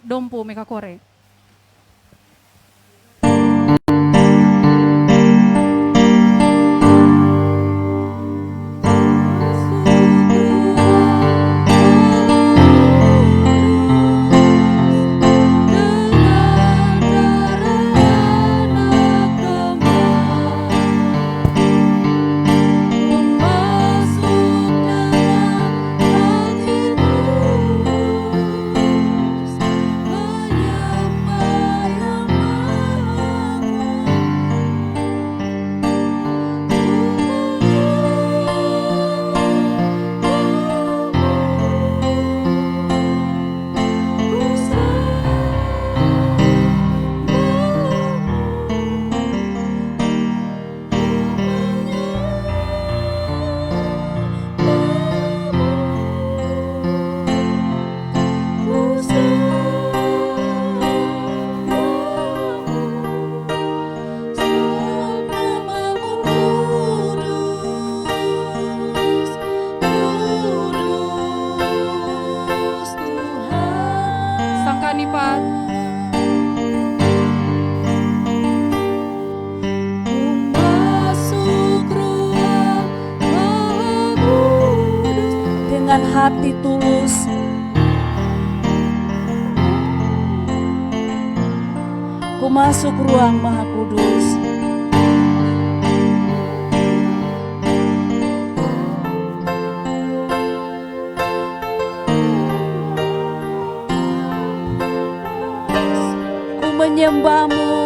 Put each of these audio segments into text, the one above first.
dompu meka kore. Dengan hati tulus, ku masuk ruang Maha Kudus. Ku menyembahmu,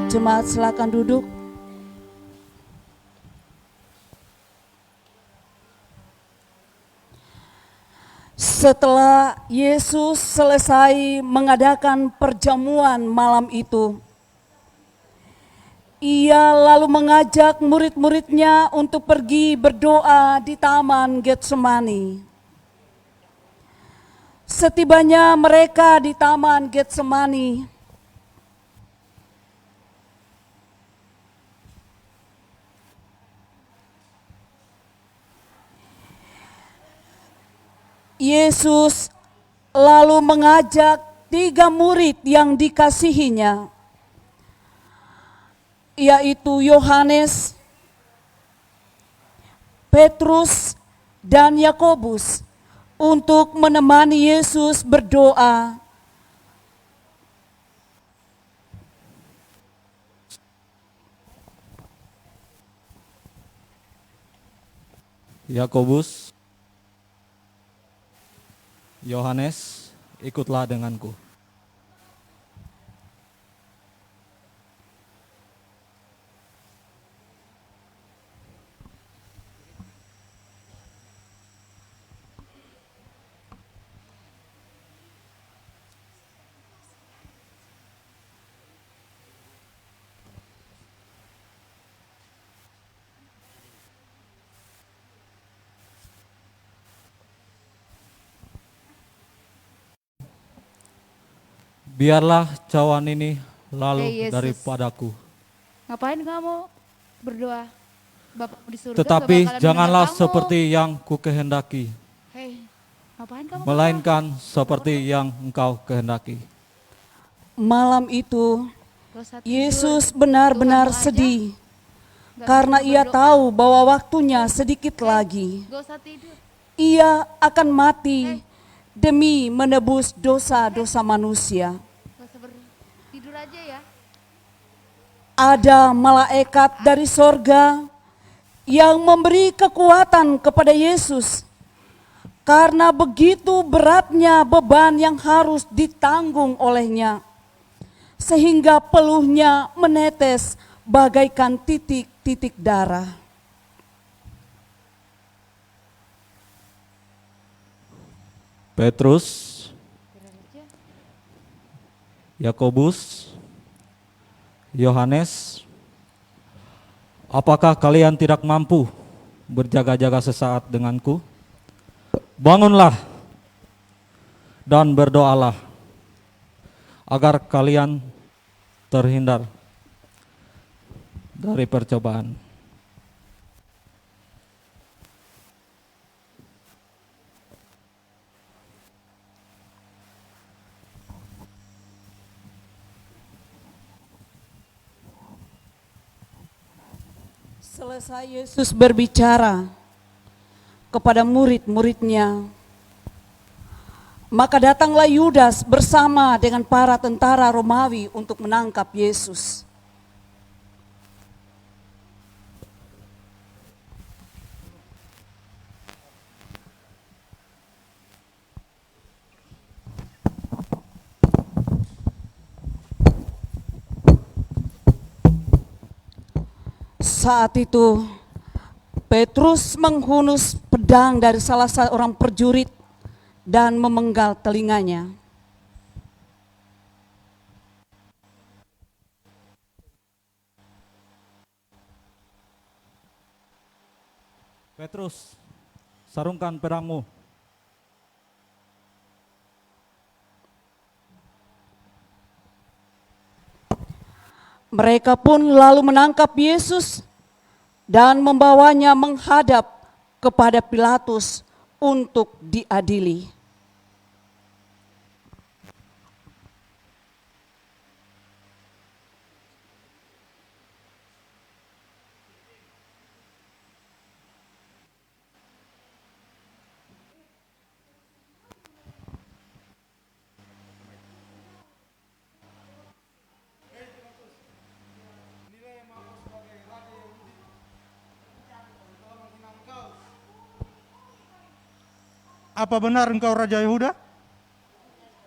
jemaat silakan duduk. Setelah Yesus selesai mengadakan perjamuan malam itu, Ia lalu mengajak murid-muridnya untuk pergi berdoa di Taman Getsemani. Setibanya mereka di Taman Getsemani, Yesus lalu mengajak 3 murid yang dikasihinya, yaitu Yohanes, Petrus, dan Yakobus, untuk menemani Yesus berdoa. Yakobus, Yohanes, ikutlah denganku. Biarlah cawan ini lalu daripadaku. Ngapain kamu berdoa? Bapak di surga Tetapi janganlah seperti yang kukehendaki, ngapain kamu melainkan seperti yang engkau kehendaki. Malam itu Yesus benar-benar sedih karena Ia tahu bahwa waktunya sedikit lagi. Ia akan mati demi menebus dosa-dosa manusia. Tidur aja ya. ada malaikat dari sorga yang memberi kekuatan kepada Yesus karena begitu beratnya beban yang harus ditanggung olehnya, sehingga peluhnya menetes bagaikan titik-titik darah. Petrus, Yakobus, Yohanes, apakah kalian tidak mampu berjaga-jaga sesaat denganku? Bangunlah dan berdoalah agar kalian terhindar dari percobaan. Selesai Yesus berbicara kepada murid-muridnya, maka datanglah Yudas bersama dengan para tentara Romawi untuk menangkap Yesus. Saat itu Petrus menghunus pedang dari salah seorang prajurit dan memenggal telinganya. Petrus, sarungkan pedangmu. Mereka pun lalu menangkap Yesus dan membawanya menghadap kepada Pilatus untuk diadili. Apa benar engkau Raja Yehuda?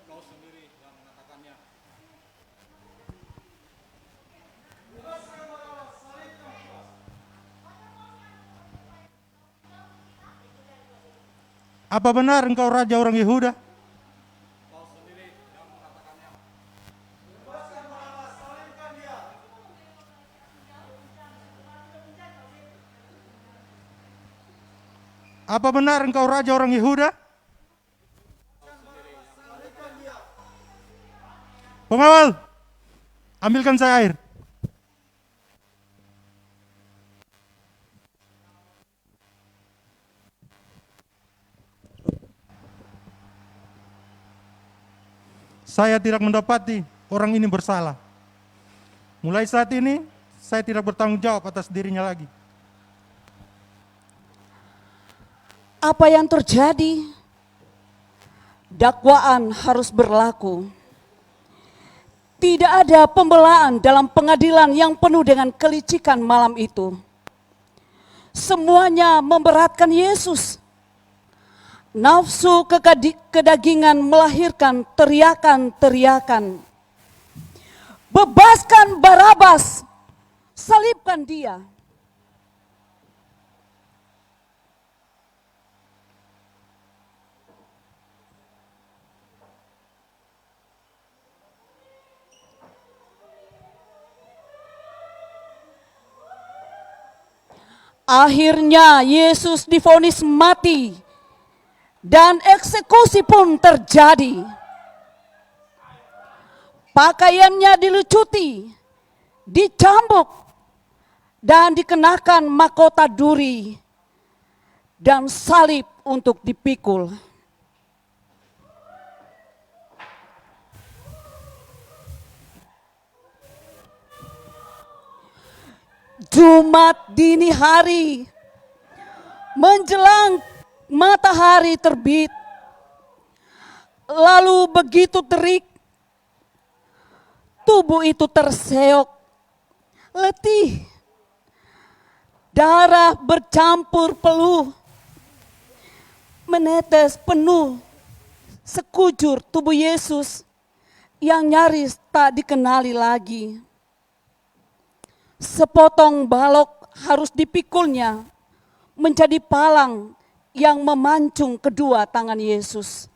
Kau sendiri yang mengatakannya. Apa benar engkau Raja orang Yehuda? Kau sendiri yang mengatakannya. Apa benar engkau Raja orang Yehuda? Pengawal, ambilkan saya air. Saya tidak mendapati orang ini bersalah. Mulai saat ini, saya tidak bertanggung jawab atas dirinya lagi. Apa yang terjadi? Dakwaan harus berlaku. Tidak ada pembelaan dalam pengadilan yang penuh dengan kelicikan malam itu. Semuanya memberatkan Yesus. Nafsu kedagingan melahirkan teriakan-teriakan. Bebaskan Barabas, salibkan dia. Akhirnya Yesus divonis mati dan eksekusi pun terjadi. Pakaiannya dilucuti, dicambuk, dan dikenakan mahkota duri dan salib untuk dipikul. Jumat dini hari, menjelang matahari terbit, lalu begitu terik, tubuh itu terseok letih, darah bercampur peluh, menetes penuh sekujur tubuh Yesus yang nyaris tak dikenali lagi. Sepotong balok harus dipikulnya menjadi palang yang memancung kedua tangan Yesus.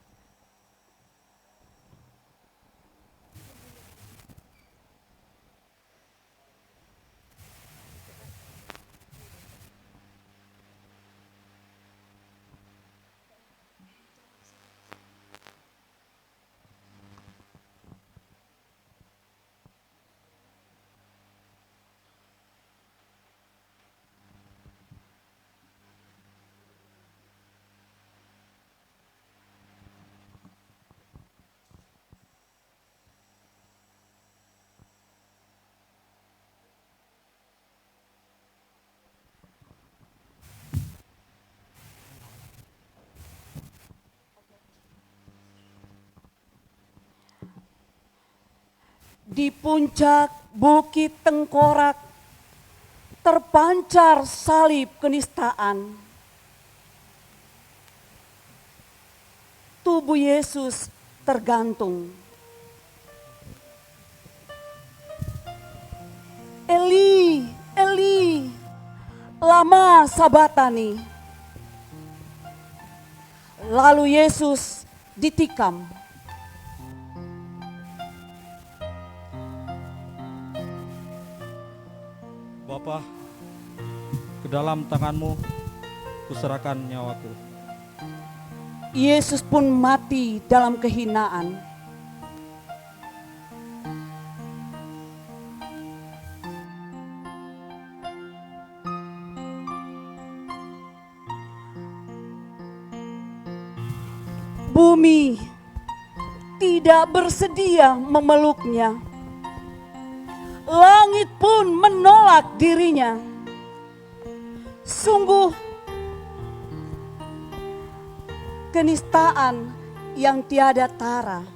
Di puncak Bukit Tengkorak terpancar salib kenistaan. Tubuh Yesus tergantung. Eli, Eli, lama sabatani. Lalu Yesus ditikam. Bapa, ke dalam tanganmu kuserahkan nyawaku. Yesus pun mati dalam kehinaan. Bumi tidak bersedia memeluknya. Langit pun menolak dirinya. Sungguh kenistaan yang tiada tara.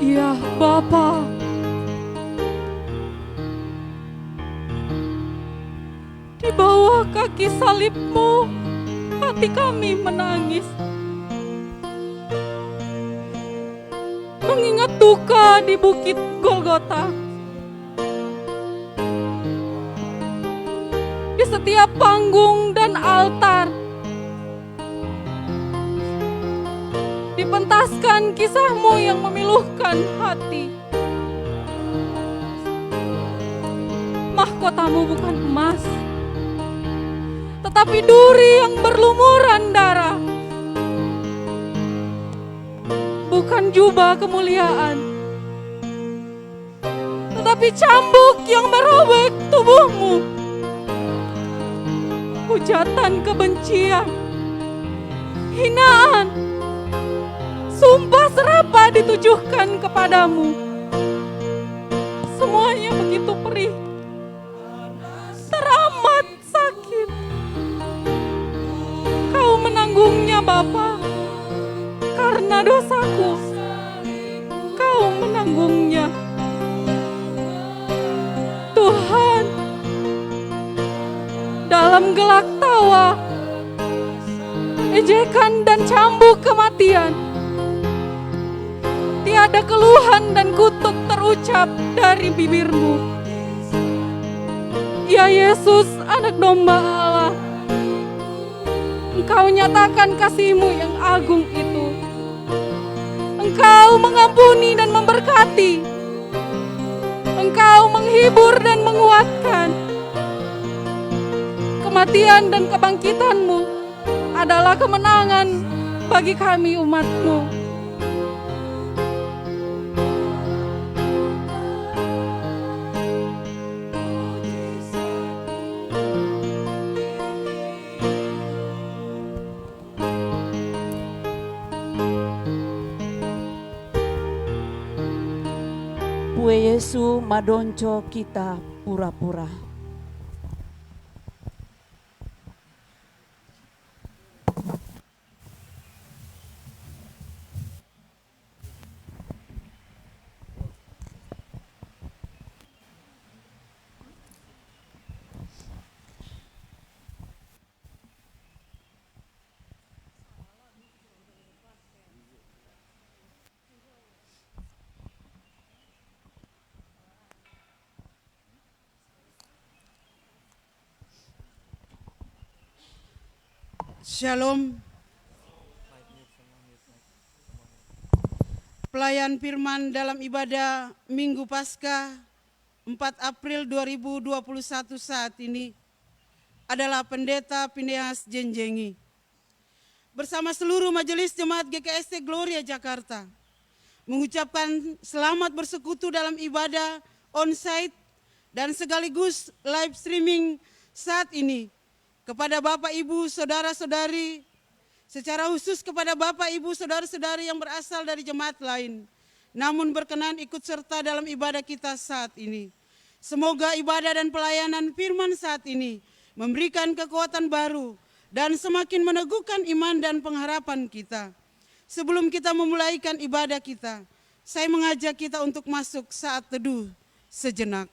Ya Bapa, di bawah kaki salib-Mu hati kami menangis, mengingat duka di bukit Golgota. Di setiap panggung dan altar dipentaskan kisah-Mu yang memiluhkan hati. Mahkota-Mu bukan emas, tetapi duri yang berlumuran darah. Bukan jubah kemuliaan, tetapi cambuk yang merobek tubuh-Mu. Hujatan kebencian hinaan, sumpah serapah ditujukan kepadamu. Semuanya begitu perih, teramat sakit. Kau menanggungnya Bapa, karena dosaku. Kau menanggungnya. Tuhan, dalam gelak tawa, ejekan dan cambuk kematian, tiada keluhan dan kutuk terucap dari bibirmu. Ya Yesus, anak domba Allah, Engkau nyatakan kasih-Mu yang agung itu. Engkau mengampuni dan memberkati. Engkau menghibur dan menguatkan. Kematian dan kebangkitan-Mu adalah kemenangan bagi kami umat-Mu. Pue Yesu madonco kita pura-pura. Shalom. Pelayan firman dalam ibadah Minggu Paskah 4 April 2021 saat ini adalah Pendeta Phineas Jenjengi. Bersama seluruh majelis jemaat GKST Gloria Jakarta, mengucapkan selamat bersekutu dalam ibadah on-site dan sekaligus live streaming saat ini kepada Bapak Ibu Saudara-saudari, secara khusus kepada Bapak Ibu Saudara-saudari yang berasal dari jemaat lain, namun berkenan ikut serta dalam ibadah kita saat ini. Semoga ibadah dan pelayanan firman saat ini memberikan kekuatan baru dan semakin meneguhkan iman dan pengharapan kita. Sebelum kita memulaikan ibadah kita, saya mengajak kita untuk masuk saat teduh sejenak.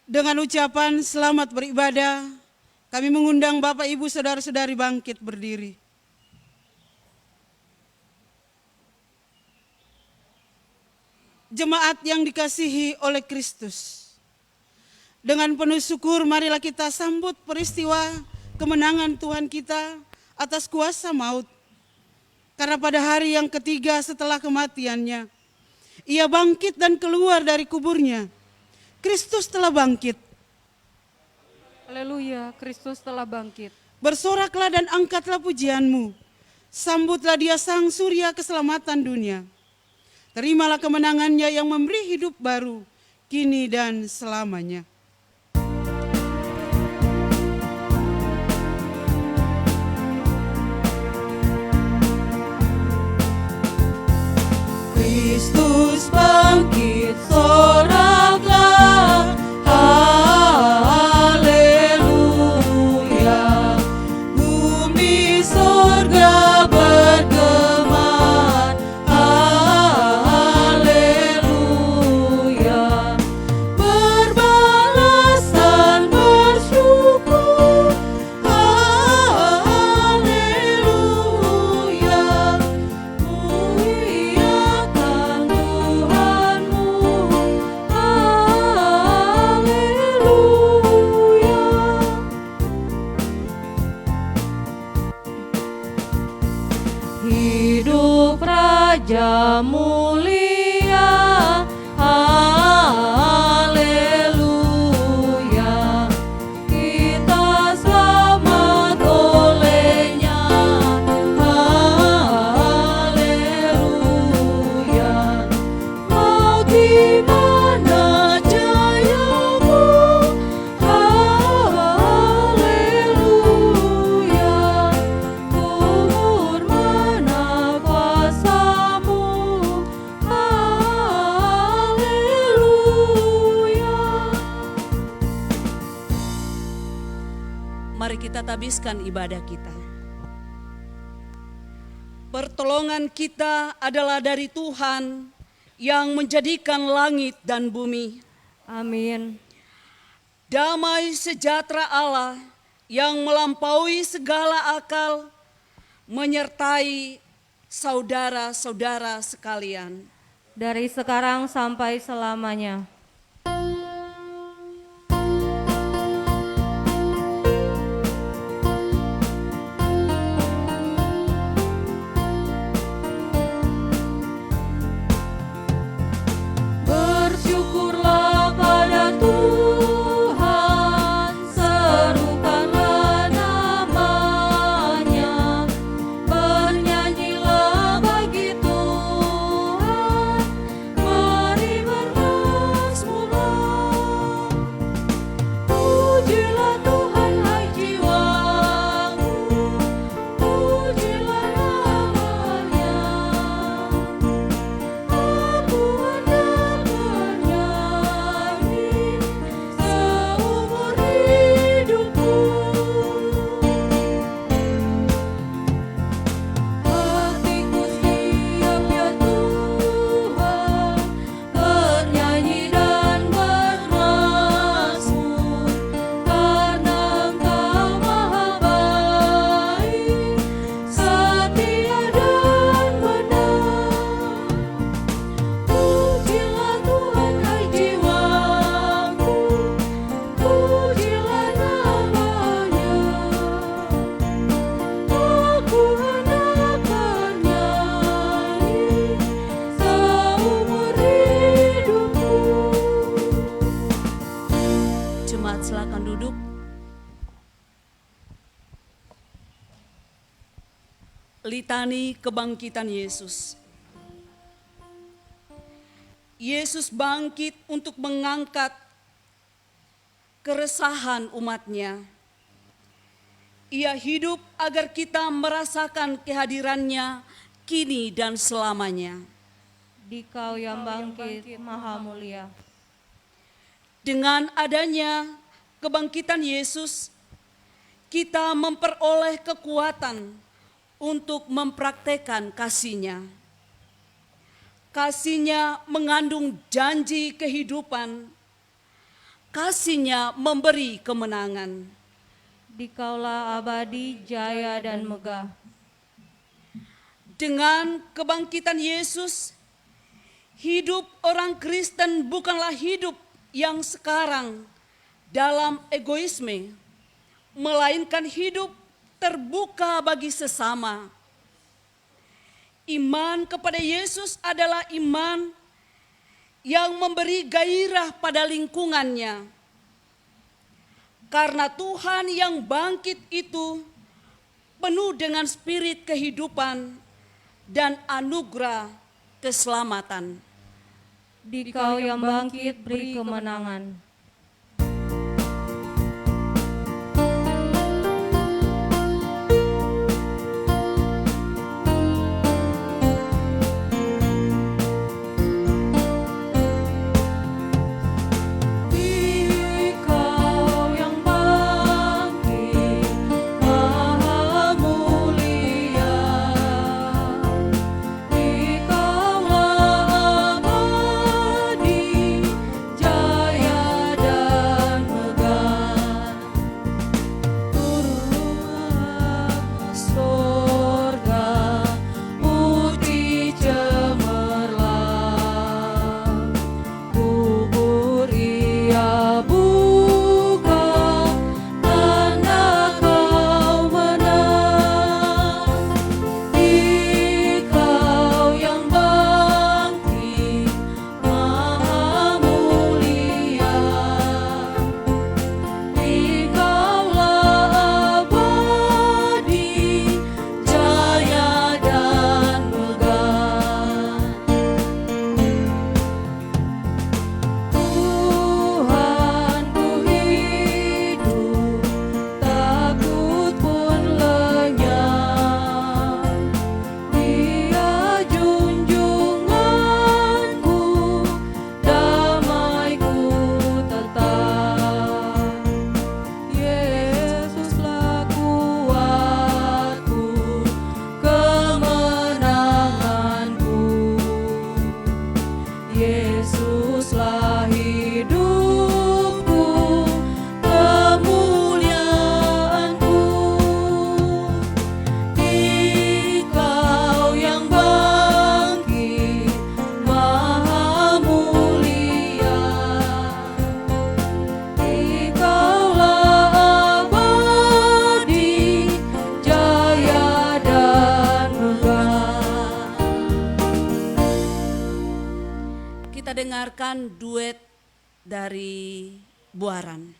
Dengan ucapan selamat beribadah, kami mengundang Bapak Ibu Saudara-saudari bangkit berdiri. Jemaat yang dikasihi oleh Kristus, dengan penuh syukur marilah kita sambut peristiwa kemenangan Tuhan kita atas kuasa maut. Karena pada hari yang ketiga setelah kematiannya, Ia bangkit dan keluar dari kuburnya. Kristus telah bangkit. Haleluya, Kristus telah bangkit. Bersoraklah dan angkatlah pujianmu. Sambutlah Dia Sang Surya keselamatan dunia. Terimalah kemenangannya yang memberi hidup baru, kini dan selamanya. Kristus bangkit, soraklah, haleluya. Bumi surga bergema, haleluya. Raja mulia, haleluya. Kita selamat olehnya, haleluya. Mau di mana jayamu, haleluya. Umur mana kuasamu, haleluya. Mari kita tabiskan ibadah kita. Pertolongan kita adalah dari Tuhan yang menjadikan langit dan bumi. Amin. Damai sejahtera Allah yang melampaui segala akal menyertai saudara-saudara sekalian. Dari sekarang sampai selamanya. Bersyukurlah pada Tuhan, serukanlah namanya. Bernyanyilah bagi Tuhan, mari bermazmurlah. Pujilah Tuhan hai jiwaku, pujilah namanya. Aku hendak bernyanyi seumur hidupku. Hatiku siap ya Tuhan, bernyanyi dan bermazmur, karena Engkau maha baik, setia dan benar. Pujilah Tuhan hai jiwaku, pujilah namanya. Aku hendak bernyanyi seumur hidupku. Jemaat silakan duduk. Litani kebangkitan Yesus. Yesus bangkit untuk mengangkat keresahan umatnya. Ia hidup agar kita merasakan kehadirannya kini dan selamanya. Dikau yang bangkit maha mulia. Dengan adanya kebangkitan Yesus, kita memperoleh kekuatan untuk mempraktekkan kasih-Nya. Kasih-Nya mengandung janji kehidupan. Kasih-Nya memberi kemenangan. Dikaulah abadi, jaya dan megah. Dengan kebangkitan Yesus, hidup orang Kristen bukanlah hidup yang sekarang dalam egoisme, melainkan hidup terbuka bagi sesama. Iman kepada Yesus adalah iman yang memberi gairah pada lingkungannya. Karena Tuhan yang bangkit itu penuh dengan spirit kehidupan dan anugerah keselamatan. Dikau yang bangkit beri kemenangan. Dikau yang bangkit maha mulia. Dikaulah abadi, jaya dengarkan duet dari Buaran.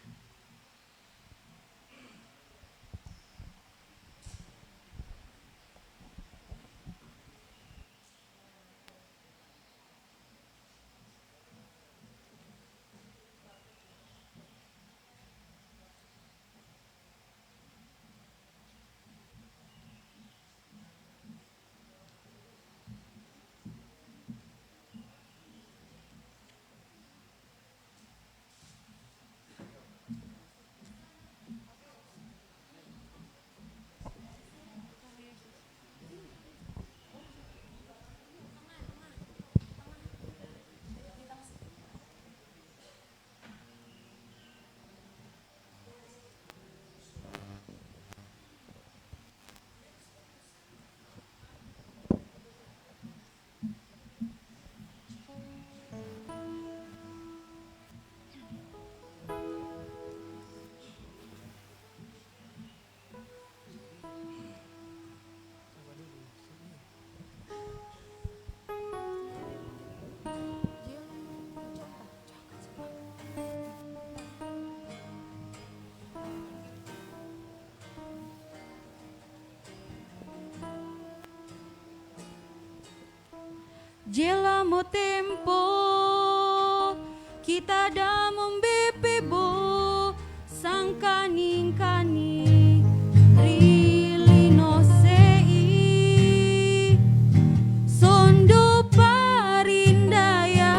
Jelamo tempo kita da membepebo sangkaning-kaning rilino sei sondo parindaya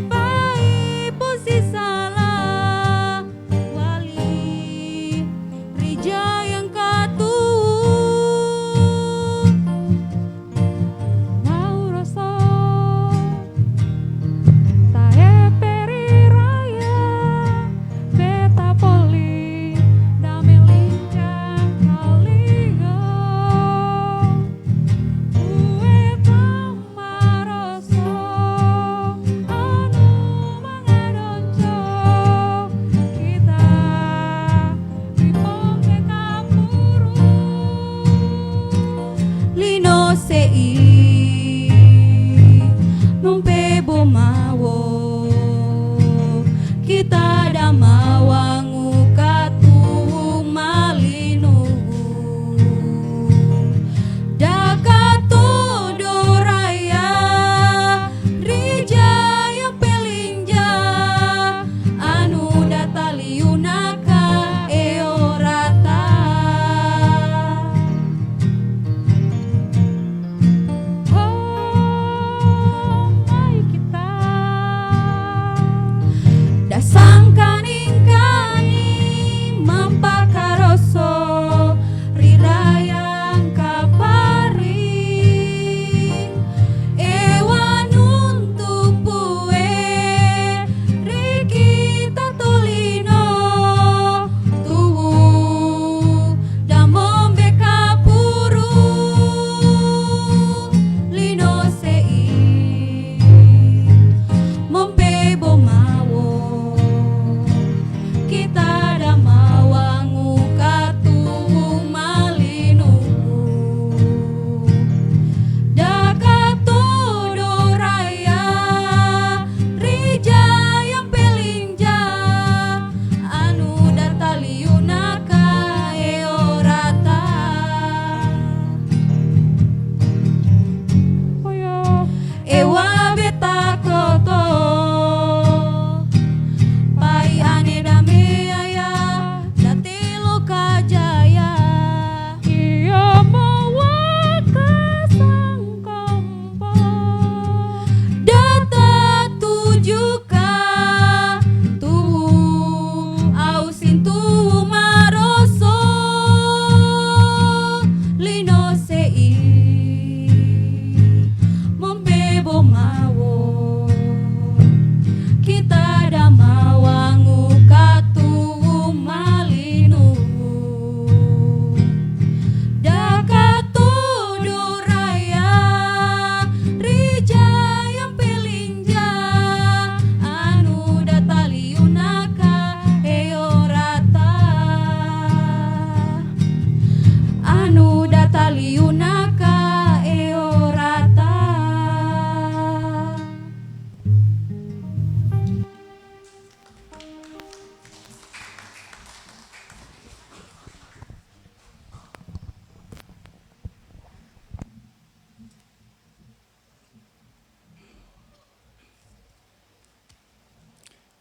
pai posi salah wali rija yang katu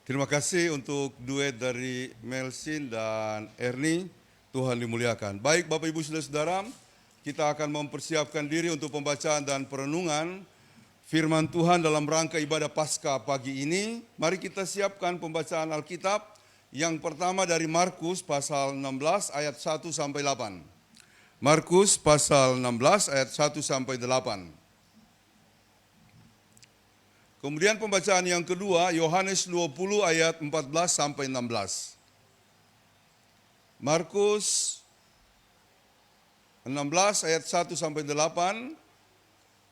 Terima kasih untuk duet dari Melsin dan Ernie. Tuhan dimuliakan. Baik Bapak Ibu Saudara-saudara, kita akan mempersiapkan diri untuk pembacaan dan perenungan firman Tuhan dalam rangka ibadah Paskah pagi ini. Mari kita siapkan pembacaan Alkitab. Yang pertama dari Markus pasal 16 ayat 1 sampai 8. Markus pasal 16 ayat 1 sampai 8. Kemudian pembacaan yang kedua, Yohanes 20 ayat 14 sampai 16. Markus 16 ayat 1 sampai 8,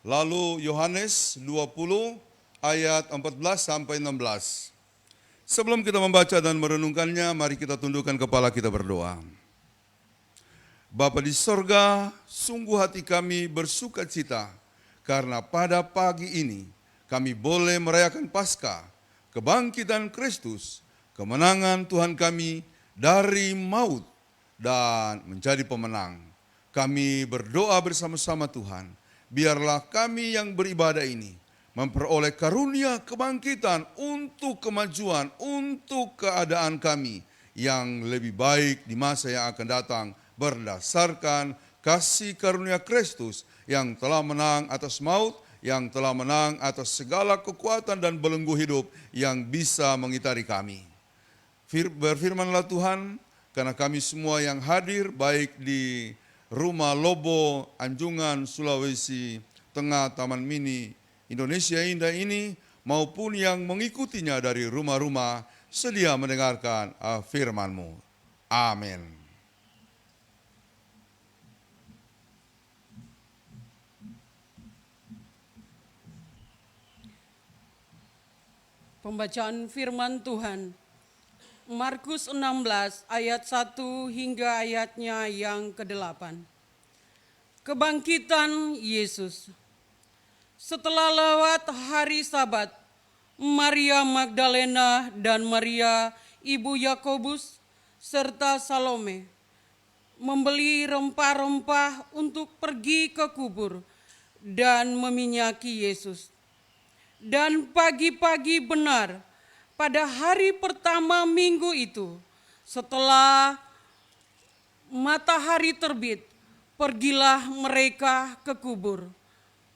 lalu Yohanes 20 ayat 14 sampai 16. Sebelum kita membaca dan merenungkannya, mari kita tundukkan kepala kita berdoa. Bapa di sorga, sungguh hati kami bersukacita karena pada pagi ini kami boleh merayakan Paskah, kebangkitan Kristus, kemenangan Tuhan kami dari maut dan menjadi pemenang. Kami berdoa bersama-sama Tuhan, biarlah kami yang beribadah ini memperoleh karunia kebangkitan untuk kemajuan, untuk keadaan kami yang lebih baik di masa yang akan datang berdasarkan kasih karunia Kristus yang telah menang atas maut, yang telah menang atas segala kekuatan dan belenggu hidup yang bisa mengitari kami. Berfirmanlah Tuhan, karena kami semua yang hadir baik di Rumah Lobo, Anjungan, Sulawesi Tengah, Taman Mini, Indonesia Indah ini, maupun yang mengikutinya dari rumah-rumah, sedia mendengarkan firman-Mu. Amin. Pembacaan firman Tuhan, Markus 16 ayat 1 hingga ayatnya yang ke-8. Kebangkitan Yesus. Setelah lewat hari Sabat, Maria Magdalena dan Maria ibu Yakobus serta Salome membeli rempah-rempah untuk pergi ke kubur dan meminyaki Yesus. Dan pagi-pagi benar pada hari pertama minggu itu, setelah matahari terbit, pergilah mereka ke kubur.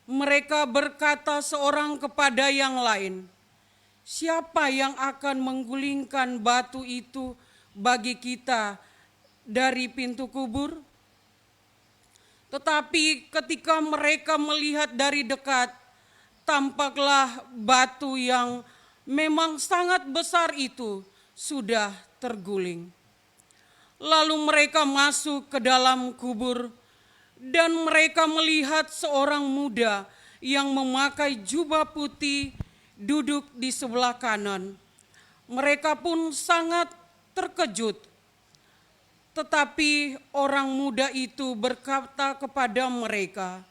Mereka berkata seorang kepada yang lain, "Siapa yang akan menggulingkan batu itu bagi kita dari pintu kubur?" Tetapi ketika mereka melihat dari dekat, tampaklah batu yang memang sangat besar itu sudah terguling. Lalu mereka masuk ke dalam kubur dan mereka melihat seorang muda yang memakai jubah putih duduk di sebelah kanan. Mereka pun sangat terkejut. Tetapi orang muda itu berkata kepada mereka,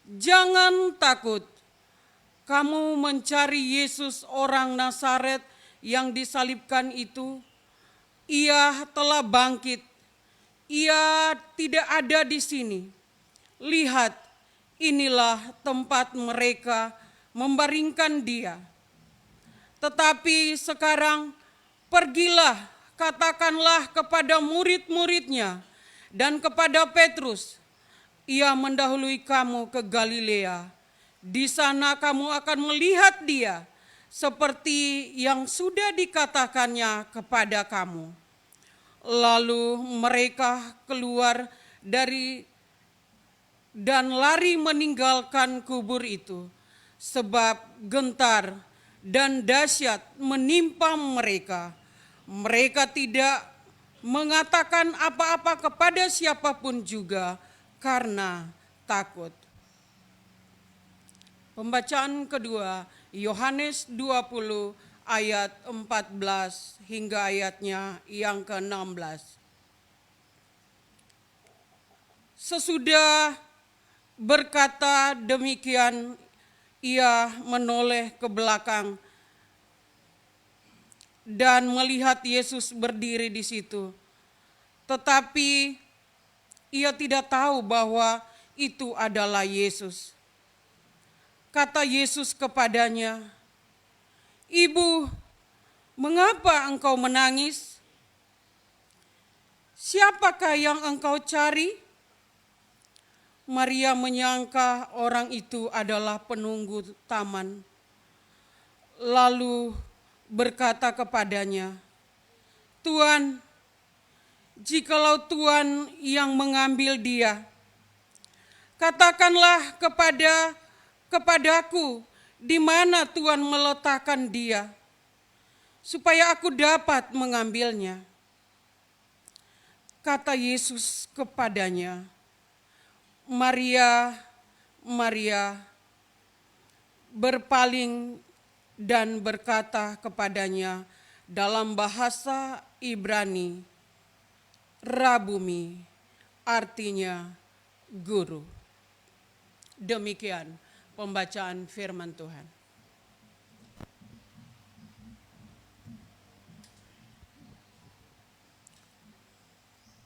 "Jangan takut. Kamu mencari Yesus orang Nazaret yang disalibkan itu. Ia telah bangkit. Ia tidak ada di sini. Lihat, inilah tempat mereka membaringkan dia. Tetapi sekarang pergilah, katakanlah kepada murid-muridnya dan kepada Petrus, ia mendahului kamu ke Galilea. Di sana kamu akan melihat dia seperti yang sudah dikatakannya kepada kamu." Lalu mereka keluar dari dan lari meninggalkan kubur itu, sebab gentar dan dahsyat menimpa mereka. Mereka tidak mengatakan apa-apa kepada siapapun juga karena takut. Pembacaan kedua, Yohanes 20 ayat 14 hingga ayatnya yang ke-16. Sesudah berkata demikian, ia menoleh ke belakang dan melihat Yesus berdiri di situ. Tetapi ia tidak tahu bahwa itu adalah Yesus. Kata Yesus kepadanya, "Ibu, Mengapa engkau menangis? Siapakah yang engkau cari? Maria menyangka orang itu adalah penunggu taman. Lalu berkata kepadanya, "Tuan, jikalau Tuan yang mengambil dia, katakanlah kepadaku di mana Tuan meletakkan dia, supaya aku dapat mengambilnya." Kata Yesus kepadanya, "Maria, Maria." Berpaling dan berkata kepadanya dalam bahasa Ibrani, "Rabumi," artinya guru. Demikian pembacaan firman Tuhan.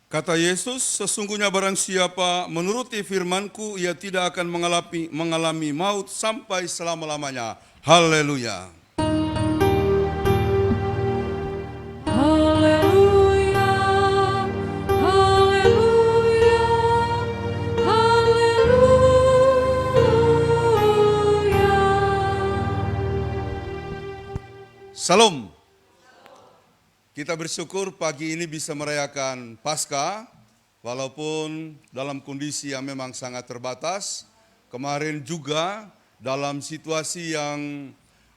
Kata Yesus, sesungguhnya barang siapa menuruti firman-Ku, ia tidak akan mengalami maut sampai selama-lamanya. Haleluya. Haleluya, haleluya, haleluya. Salam. Kita bersyukur pagi ini bisa merayakan Paskah, walaupun dalam kondisi yang memang sangat terbatas. Kemarin juga dalam situasi yang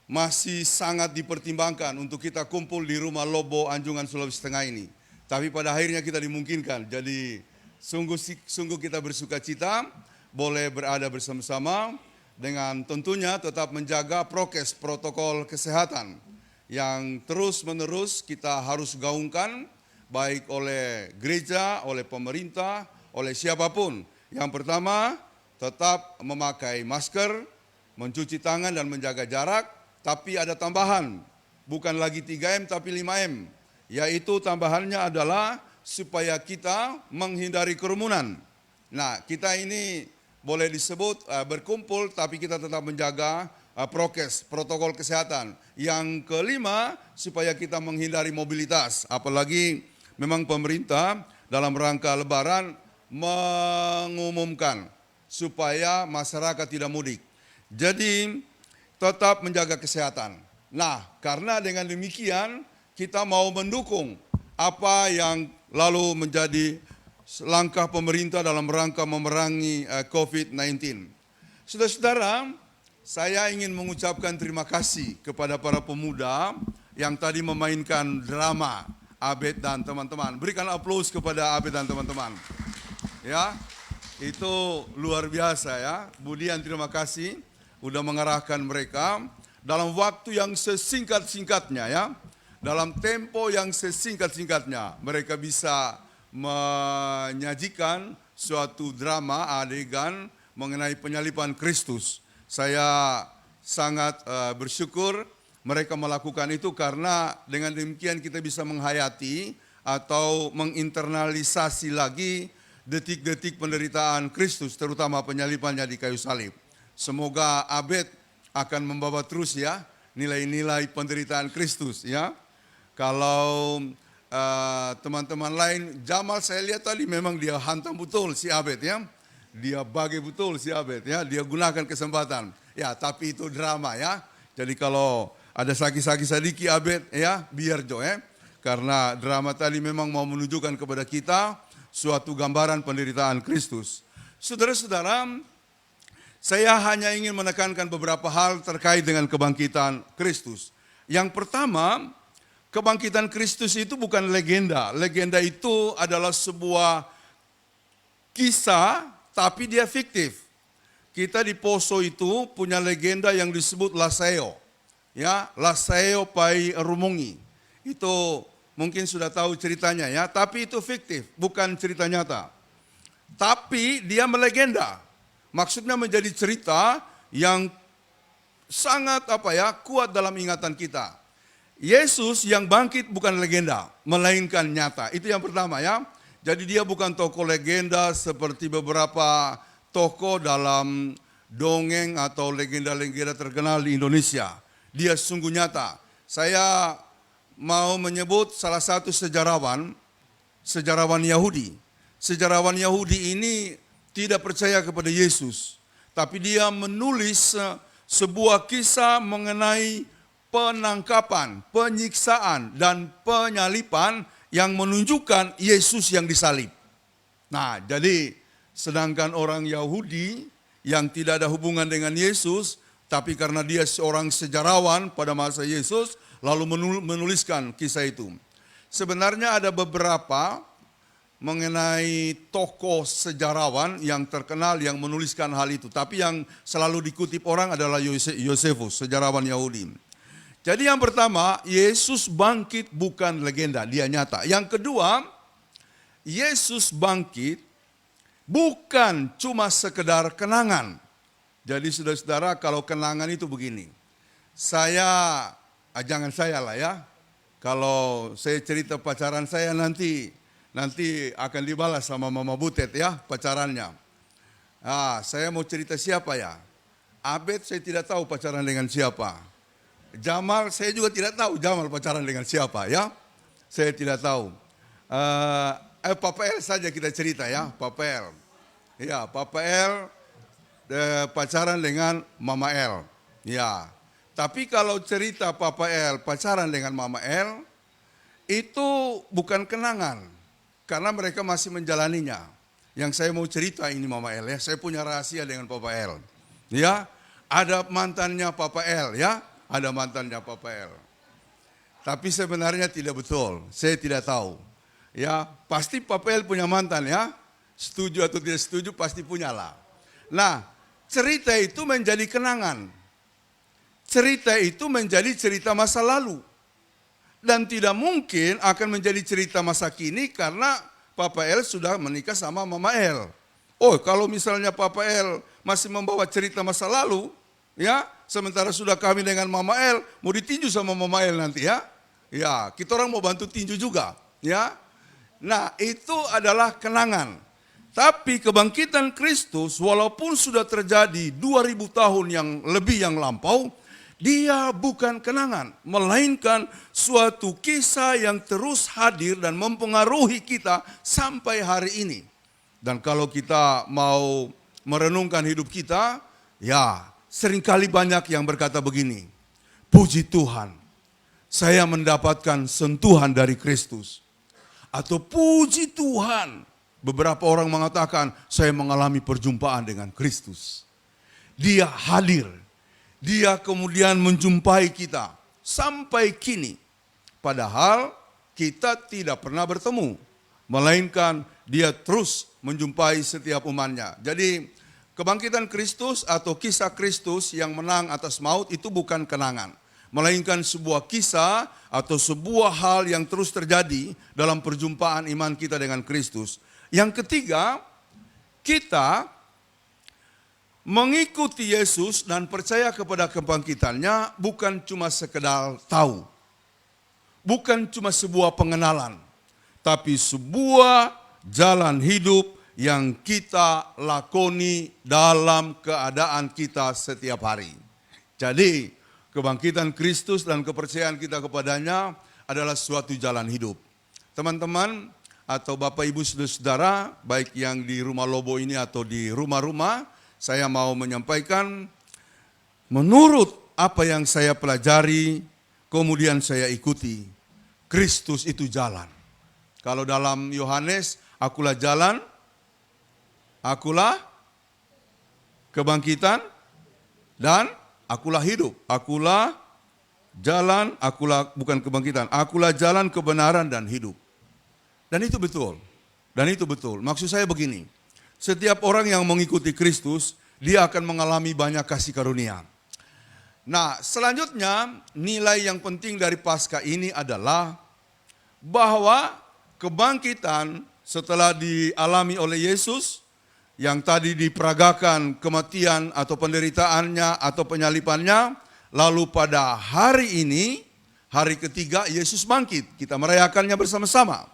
masih sangat dipertimbangkan untuk kita kumpul di rumah Lobo Anjungan Sulawesi Tengah ini. Tapi pada akhirnya kita dimungkinkan, jadi sungguh kita bersuka cita, boleh berada bersama-sama dengan tentunya tetap menjaga prokes, protokol kesehatan yang terus-menerus kita harus gaungkan, baik oleh gereja, oleh pemerintah, oleh siapapun. Yang pertama, tetap memakai masker, mencuci tangan dan menjaga jarak, tapi ada tambahan, bukan lagi 3M tapi 5M, yaitu tambahannya adalah supaya kita menghindari kerumunan. Nah, kita ini boleh disebut berkumpul, tapi kita tetap menjaga prokes, protokol kesehatan. Yang kelima, supaya kita menghindari mobilitas. Apalagi memang pemerintah dalam rangka Lebaran mengumumkan supaya masyarakat tidak mudik. Jadi tetap menjaga kesehatan. Nah, karena dengan demikian kita mau mendukung apa yang lalu menjadi langkah pemerintah dalam rangka memerangi COVID-19. Saudara-saudara, saya ingin mengucapkan terima kasih kepada para pemuda yang tadi memainkan drama, Abed dan teman-teman. Berikan aplaus kepada Abed dan teman-teman. Ya, itu luar biasa ya. Budian terima kasih udah mengarahkan mereka dalam waktu yang sesingkat-singkatnya ya. Dalam tempo yang sesingkat-singkatnya mereka bisa menyajikan suatu drama adegan mengenai penyaliban Kristus. Saya sangat bersyukur mereka melakukan itu karena dengan demikian kita bisa menghayati atau menginternalisasi lagi detik-detik penderitaan Kristus, terutama penyalibannya di kayu salib. Semoga Abed akan membawa terus ya nilai-nilai penderitaan Kristus ya. Kalau teman-teman lain, Jamal saya lihat tadi memang dia hantam betul si Abed ya. Dia bagi betul si Abed ya, dia gunakan kesempatan. Ya, tapi itu drama ya. Jadi kalau ada sakit-sakit sedikit Abed ya, biar jo ya. Karena drama tadi memang mau menunjukkan kepada kita suatu gambaran penderitaan Kristus. Saudara-saudara, saya hanya ingin menekankan beberapa hal terkait dengan kebangkitan Kristus. Yang pertama, kebangkitan Kristus itu bukan legenda. Legenda itu adalah sebuah kisah, tapi dia fiktif. Kita di Poso itu punya legenda yang disebut Laseo. Ya, Laseo Pai Rumongi. Itu mungkin sudah tahu ceritanya ya, tapi itu fiktif, bukan cerita nyata. Tapi dia melegenda. Maksudnya menjadi cerita yang sangat kuat dalam ingatan kita. Yesus yang bangkit bukan legenda, melainkan nyata. Itu yang pertama ya. Jadi dia bukan tokoh legenda seperti beberapa tokoh dalam dongeng atau legenda-legenda terkenal di Indonesia. Dia sungguh nyata. Saya mau menyebut salah satu sejarawan Yahudi. Sejarawan Yahudi ini tidak percaya kepada Yesus, tapi dia menulis sebuah kisah mengenai penangkapan, penyiksaan, dan penyaliban yang menunjukkan Yesus yang disalib. Nah, jadi sedangkan orang Yahudi yang tidak ada hubungan dengan Yesus, tapi karena dia seorang sejarawan pada masa Yesus, lalu menuliskan kisah itu. Sebenarnya ada beberapa mengenai tokoh sejarawan yang terkenal yang menuliskan hal itu. Tapi yang selalu dikutip orang adalah Yosefus, sejarawan Yahudi. Jadi yang pertama, Yesus bangkit bukan legenda, dia nyata. Yang kedua, Yesus bangkit bukan cuma sekedar kenangan. Jadi saudara-saudara, kalau kenangan itu begini. Jangan saya lah ya. Kalau saya cerita pacaran saya nanti akan dibalas sama Mama Butet ya pacarannya. Saya mau cerita siapa ya? Abed saya tidak tahu pacaran dengan siapa. Jamal saya juga tidak tahu Jamal pacaran dengan siapa ya. Saya tidak tahu. Papa El saja kita cerita ya, Papa El. Ya, Papa El pacaran dengan Mama El. Ya. Tapi kalau cerita Papa El pacaran dengan Mama El itu bukan kenangan. Karena mereka masih menjalaninya. Yang saya mau cerita ini Mama El ya, saya punya rahasia dengan Papa El. Ya, ada mantannya Papa El ya, ada mantannya Papa El. Tapi sebenarnya tidak betul, saya tidak tahu. Ya, pasti Papa El punya mantan ya, setuju atau tidak setuju pasti punyalah. Nah, cerita itu menjadi kenangan. Cerita itu menjadi cerita masa lalu. Dan tidak mungkin akan menjadi cerita masa kini karena Papa El sudah menikah sama Mama El. Oh, kalau misalnya Papa El masih membawa cerita masa lalu, ya, sementara sudah kawin dengan Mama El, mau ditinju sama Mama El nanti ya. Ya, kita orang mau bantu tinju juga, ya. Nah, itu adalah kenangan. Tapi kebangkitan Kristus walaupun sudah terjadi 2000 tahun yang lebih yang lampau, dia bukan kenangan, melainkan suatu kisah yang terus hadir dan mempengaruhi kita sampai hari ini. Dan kalau kita mau merenungkan hidup kita, ya seringkali banyak yang berkata begini, puji Tuhan, saya mendapatkan sentuhan dari Kristus. Atau puji Tuhan, beberapa orang mengatakan, saya mengalami perjumpaan dengan Kristus. Dia hadir. Dia kemudian menjumpai kita sampai kini. Padahal kita tidak pernah bertemu. Melainkan dia terus menjumpai setiap umatnya. Jadi kebangkitan Kristus atau kisah Kristus yang menang atas maut itu bukan kenangan. Melainkan sebuah kisah atau sebuah hal yang terus terjadi dalam perjumpaan iman kita dengan Kristus. Yang ketiga, kita mengikuti Yesus dan percaya kepada kebangkitannya bukan cuma sekedar tahu. Bukan cuma sebuah pengenalan. Tapi sebuah jalan hidup yang kita lakoni dalam keadaan kita setiap hari. Jadi kebangkitan Kristus dan kepercayaan kita kepadanya adalah suatu jalan hidup. Teman-teman atau Bapak Ibu Saudara, baik yang di rumah Lobo ini atau di rumah-rumah, saya mau menyampaikan menurut apa yang saya pelajari, kemudian saya ikuti. Kristus itu jalan. Kalau dalam Yohanes, akulah jalan, akulah kebangkitan, dan akulah hidup. Akulah jalan, akulah bukan kebangkitan, akulah jalan, kebenaran, dan hidup. Dan itu betul. Dan itu betul. Maksud saya begini. Setiap orang yang mengikuti Kristus, dia akan mengalami banyak kasih karunia. Nah, selanjutnya nilai yang penting dari Paskah ini adalah bahwa kebangkitan setelah dialami oleh Yesus, yang tadi diperagakan kematian atau penderitaannya atau penyalibannya, lalu pada hari ini, hari ketiga Yesus bangkit, kita merayakannya bersama-sama.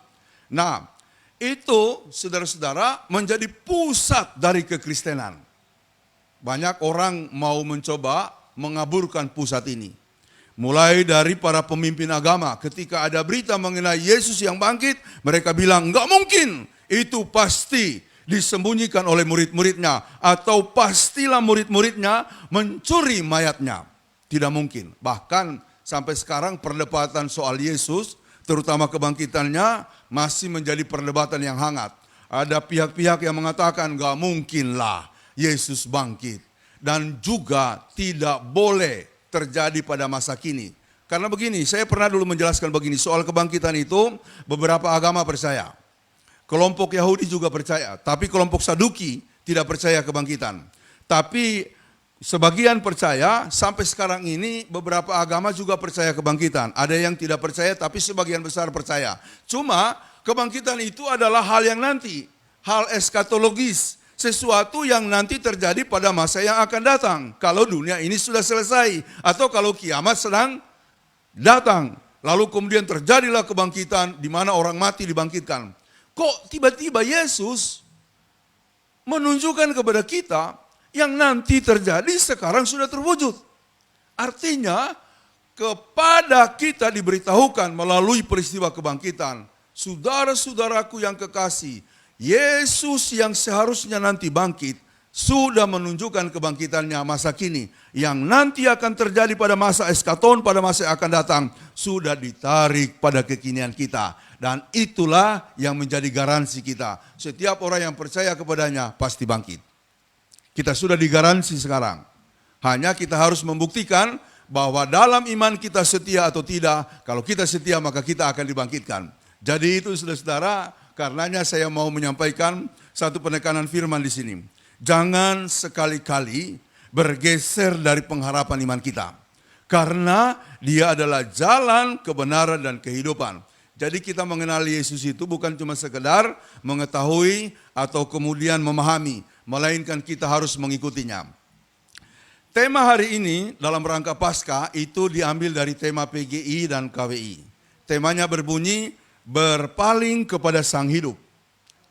Nah, itu saudara-saudara menjadi pusat dari kekristenan. Banyak orang mau mencoba mengaburkan pusat ini. Mulai dari para pemimpin agama, ketika ada berita mengenai Yesus yang bangkit, mereka bilang, enggak mungkin, itu pasti disembunyikan oleh murid-muridnya, atau pastilah murid-muridnya mencuri mayatnya. Tidak mungkin. Bahkan sampai sekarang perdebatan soal Yesus, terutama kebangkitannya, masih menjadi perdebatan yang hangat. Ada pihak-pihak yang mengatakan, enggak mungkinlah Yesus bangkit. Dan juga tidak boleh terjadi pada masa kini. Karena begini, saya pernah dulu menjelaskan begini, soal kebangkitan itu beberapa agama percaya. Kelompok Yahudi juga percaya, tapi kelompok Saduki tidak percaya kebangkitan. Tapi sebagian percaya, sampai sekarang ini beberapa agama juga percaya kebangkitan. Ada yang tidak percaya, tapi sebagian besar percaya. Cuma kebangkitan itu adalah hal yang nanti, hal eskatologis. Sesuatu yang nanti terjadi pada masa yang akan datang. Kalau dunia ini sudah selesai. Atau kalau kiamat sedang datang. Lalu kemudian terjadilah kebangkitan di mana orang mati dibangkitkan. Kok tiba-tiba Yesus menunjukkan kepada kita yang nanti terjadi sekarang sudah terwujud. Artinya kepada kita diberitahukan melalui peristiwa kebangkitan. Saudara-saudaraku yang kekasih, Yesus yang seharusnya nanti bangkit sudah menunjukkan kebangkitannya masa kini. Yang nanti akan terjadi pada masa eskaton, pada masa yang akan datang, sudah ditarik pada kekinian kita. Dan itulah yang menjadi garansi kita. Setiap orang yang percaya kepadanya pasti bangkit. Kita sudah digaransi sekarang. Hanya kita harus membuktikan bahwa dalam iman kita setia atau tidak. Kalau kita setia maka kita akan dibangkitkan. Jadi itu saudara-saudara, karenanya saya mau menyampaikan satu penekanan firman di sini. Jangan sekali-kali bergeser dari pengharapan iman kita. Karena dia adalah jalan, kebenaran, dan kehidupan. Jadi kita mengenal Yesus itu bukan cuma sekedar mengetahui atau kemudian memahami. Melainkan kita harus mengikutinya. Tema hari ini dalam rangka Paskah itu diambil dari tema PGI dan KWI. Temanya berbunyi, berpaling kepada Sang Hidup.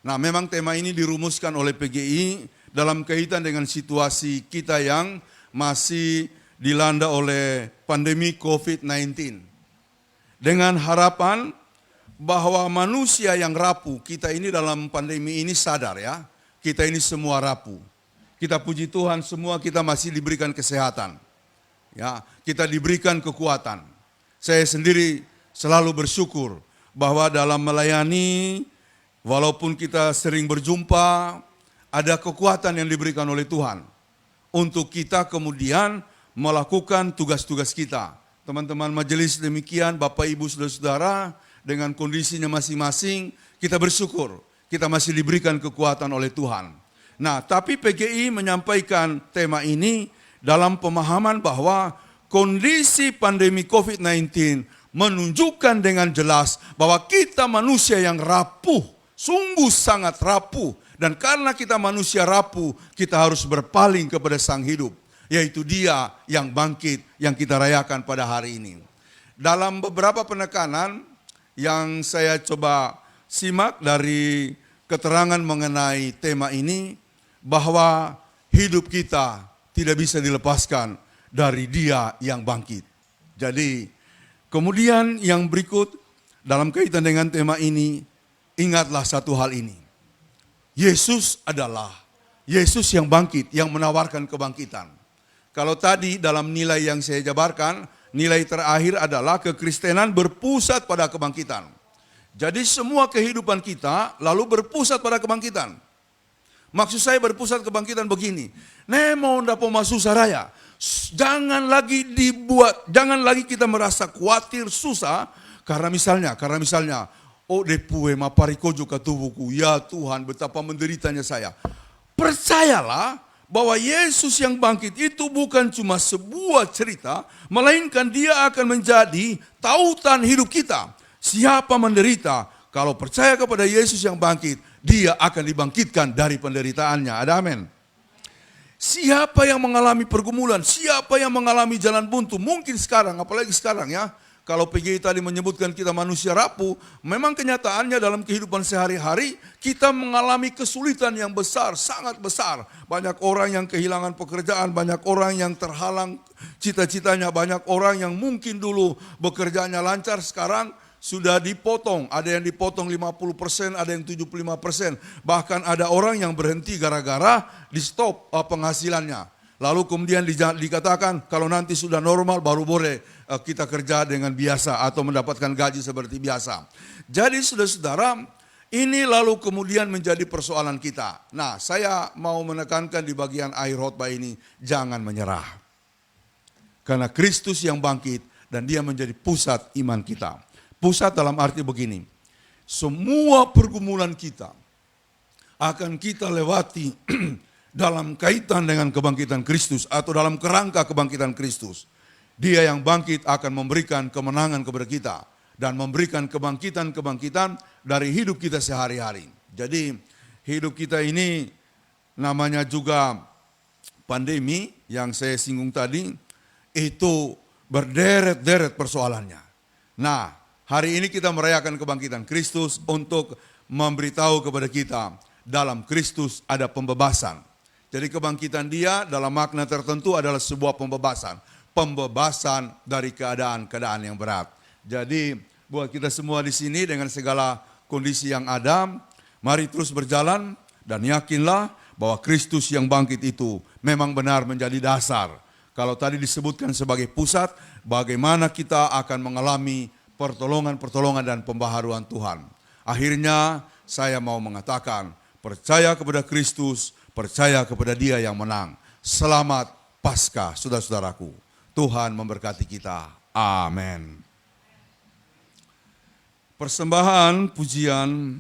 Nah, memang tema ini dirumuskan oleh PGI dalam kaitan dengan situasi kita yang masih dilanda oleh pandemi COVID-19. Dengan harapan bahwa manusia yang rapuh, kita ini dalam pandemi ini sadar ya, kita ini semua rapuh. Kita puji Tuhan semua kita masih diberikan kesehatan. Ya, kita diberikan kekuatan. Saya sendiri selalu bersyukur bahwa dalam melayani, walaupun kita sering berjumpa, ada kekuatan yang diberikan oleh Tuhan. Untuk kita kemudian melakukan tugas-tugas kita. Teman-teman majelis demikian, Bapak Ibu Saudara-saudara, dengan kondisinya masing-masing, kita bersyukur. Kita masih diberikan kekuatan oleh Tuhan. Nah, tapi PGI menyampaikan tema ini dalam pemahaman bahwa kondisi pandemi COVID-19 menunjukkan dengan jelas bahwa kita manusia yang rapuh, sungguh sangat rapuh. Dan karena kita manusia rapuh, kita harus berpaling kepada Sang Hidup. Yaitu Dia yang bangkit, yang kita rayakan pada hari ini. Dalam beberapa penekanan yang saya coba simak dari keterangan mengenai tema ini, bahwa hidup kita tidak bisa dilepaskan dari Dia yang bangkit. Jadi, kemudian yang berikut dalam kaitan dengan tema ini, ingatlah satu hal ini. Yesus adalah Yesus yang bangkit, yang menawarkan kebangkitan. Kalau tadi dalam nilai yang saya jabarkan, nilai terakhir adalah kekristenan berpusat pada kebangkitan. Jadi semua kehidupan kita lalu berpusat pada kebangkitan. Maksud saya berpusat kebangkitan begini. Nemo ndapo masusah raya. Jangan lagi kita merasa khawatir, susah. Karena misalnya, oh depue maparikojo katubuku, ya Tuhan betapa menderitanya saya. Percayalah bahwa Yesus yang bangkit itu bukan cuma sebuah cerita, melainkan Dia akan menjadi tautan hidup kita. Siapa menderita, kalau percaya kepada Yesus yang bangkit, Dia akan dibangkitkan dari penderitaannya. Ada amin. Siapa yang mengalami pergumulan, siapa yang mengalami jalan buntu, mungkin sekarang, apalagi sekarang ya, kalau PGI tadi menyebutkan kita manusia rapuh, memang kenyataannya dalam kehidupan sehari-hari kita mengalami kesulitan yang besar, sangat besar. Banyak orang yang kehilangan pekerjaan, banyak orang yang terhalang cita-citanya, banyak orang yang mungkin dulu bekerjanya lancar, sekarang sudah dipotong. Ada yang dipotong 50%, ada yang 75%. Bahkan ada orang yang berhenti gara-gara di stop penghasilannya. Lalu kemudian dikatakan kalau nanti sudah normal baru boleh kita kerja dengan biasa atau mendapatkan gaji seperti biasa. Jadi saudara-saudara, ini lalu kemudian menjadi persoalan kita. Nah, saya mau menekankan di bagian akhir khotbah ini, jangan menyerah. Karena Kristus yang bangkit dan dia menjadi pusat iman kita. Pusat dalam arti begini, semua pergumulan kita akan kita lewati dalam kaitan dengan kebangkitan Kristus atau dalam kerangka kebangkitan Kristus. Dia yang bangkit akan memberikan kemenangan kepada kita dan memberikan kebangkitan-kebangkitan dari hidup kita sehari-hari. Jadi hidup kita ini namanya juga pandemi yang saya singgung tadi, itu berderet-deret persoalannya. Nah, hari ini kita merayakan kebangkitan Kristus untuk memberitahu kepada kita dalam Kristus ada pembebasan. Jadi kebangkitan dia dalam makna tertentu adalah sebuah pembebasan. Pembebasan dari keadaan-keadaan yang berat. Jadi buat kita semua di sini dengan segala kondisi yang ada, mari terus berjalan dan yakinlah bahwa Kristus yang bangkit itu memang benar menjadi dasar. Kalau tadi disebutkan sebagai pusat, bagaimana kita akan mengalami pertolongan-pertolongan dan pembaharuan Tuhan. Akhirnya saya mau mengatakan, percaya kepada Kristus, percaya kepada Dia yang menang. Selamat Paskah, saudara-saudaraku. Tuhan memberkati kita. Amin. Persembahan pujian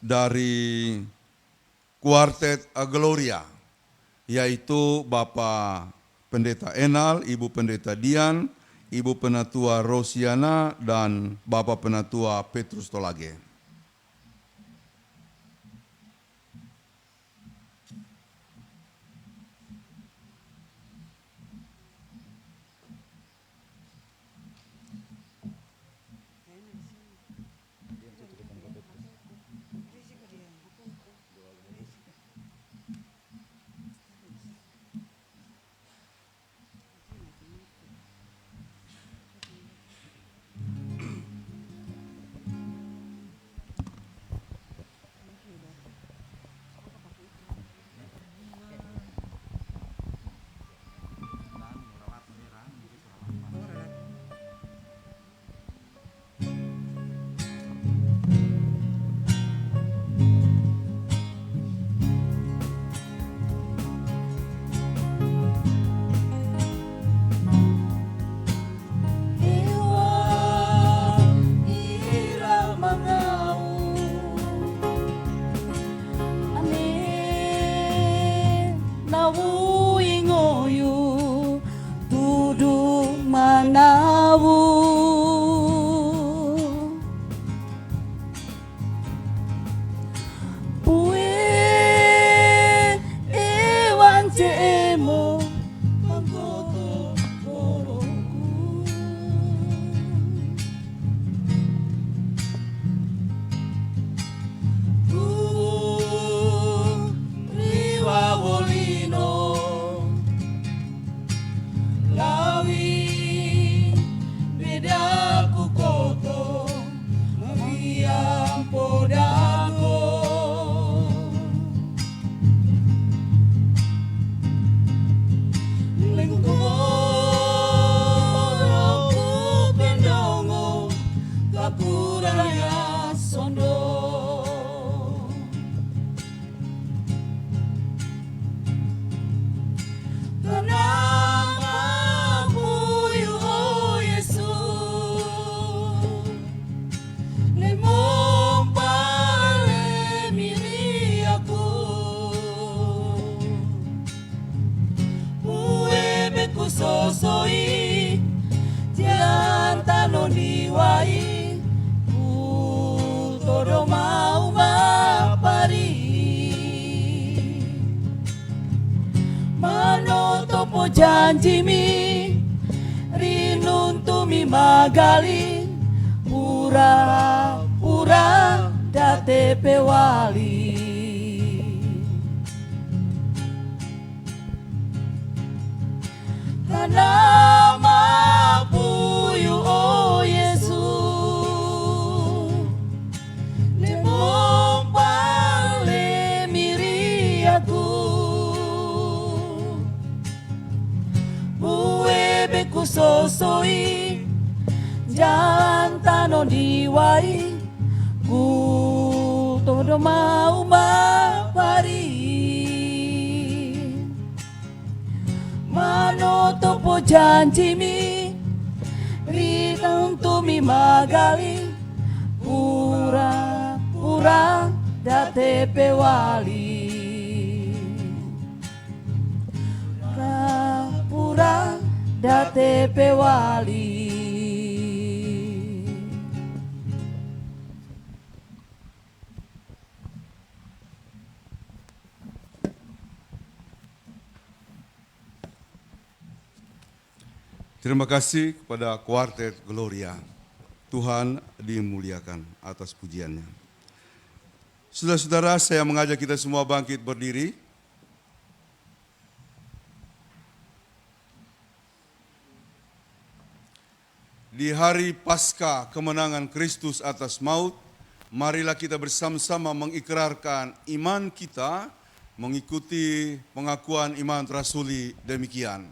dari Kuartet Gloria, yaitu Bapak Pendeta Enal, Ibu Pendeta Dian, Ibu Penatua Rosiana, dan Bapak Penatua Petrus Tolage. Sosoi tianta non diwai todo mau mapari manoto po janji mi rinuntum tumi magali pura-pura datepe wali. Tanama puyu o Yesu Nemompale miri aku Buebe kusosoi Jalan tano diwai Ku todo mau mapari Manoto po janji mi Ritang tumi magali Pura-pura datepe wali Pura datepe wali. Terima kasih kepada Kuartet Gloria. Tuhan dimuliakan atas pujiannya. Saudara-saudara, saya mengajak kita semua bangkit berdiri. Di hari Paskah kemenangan Kristus atas maut, marilah kita bersama-sama mengikrarkan iman kita mengikuti pengakuan iman rasuli demikian.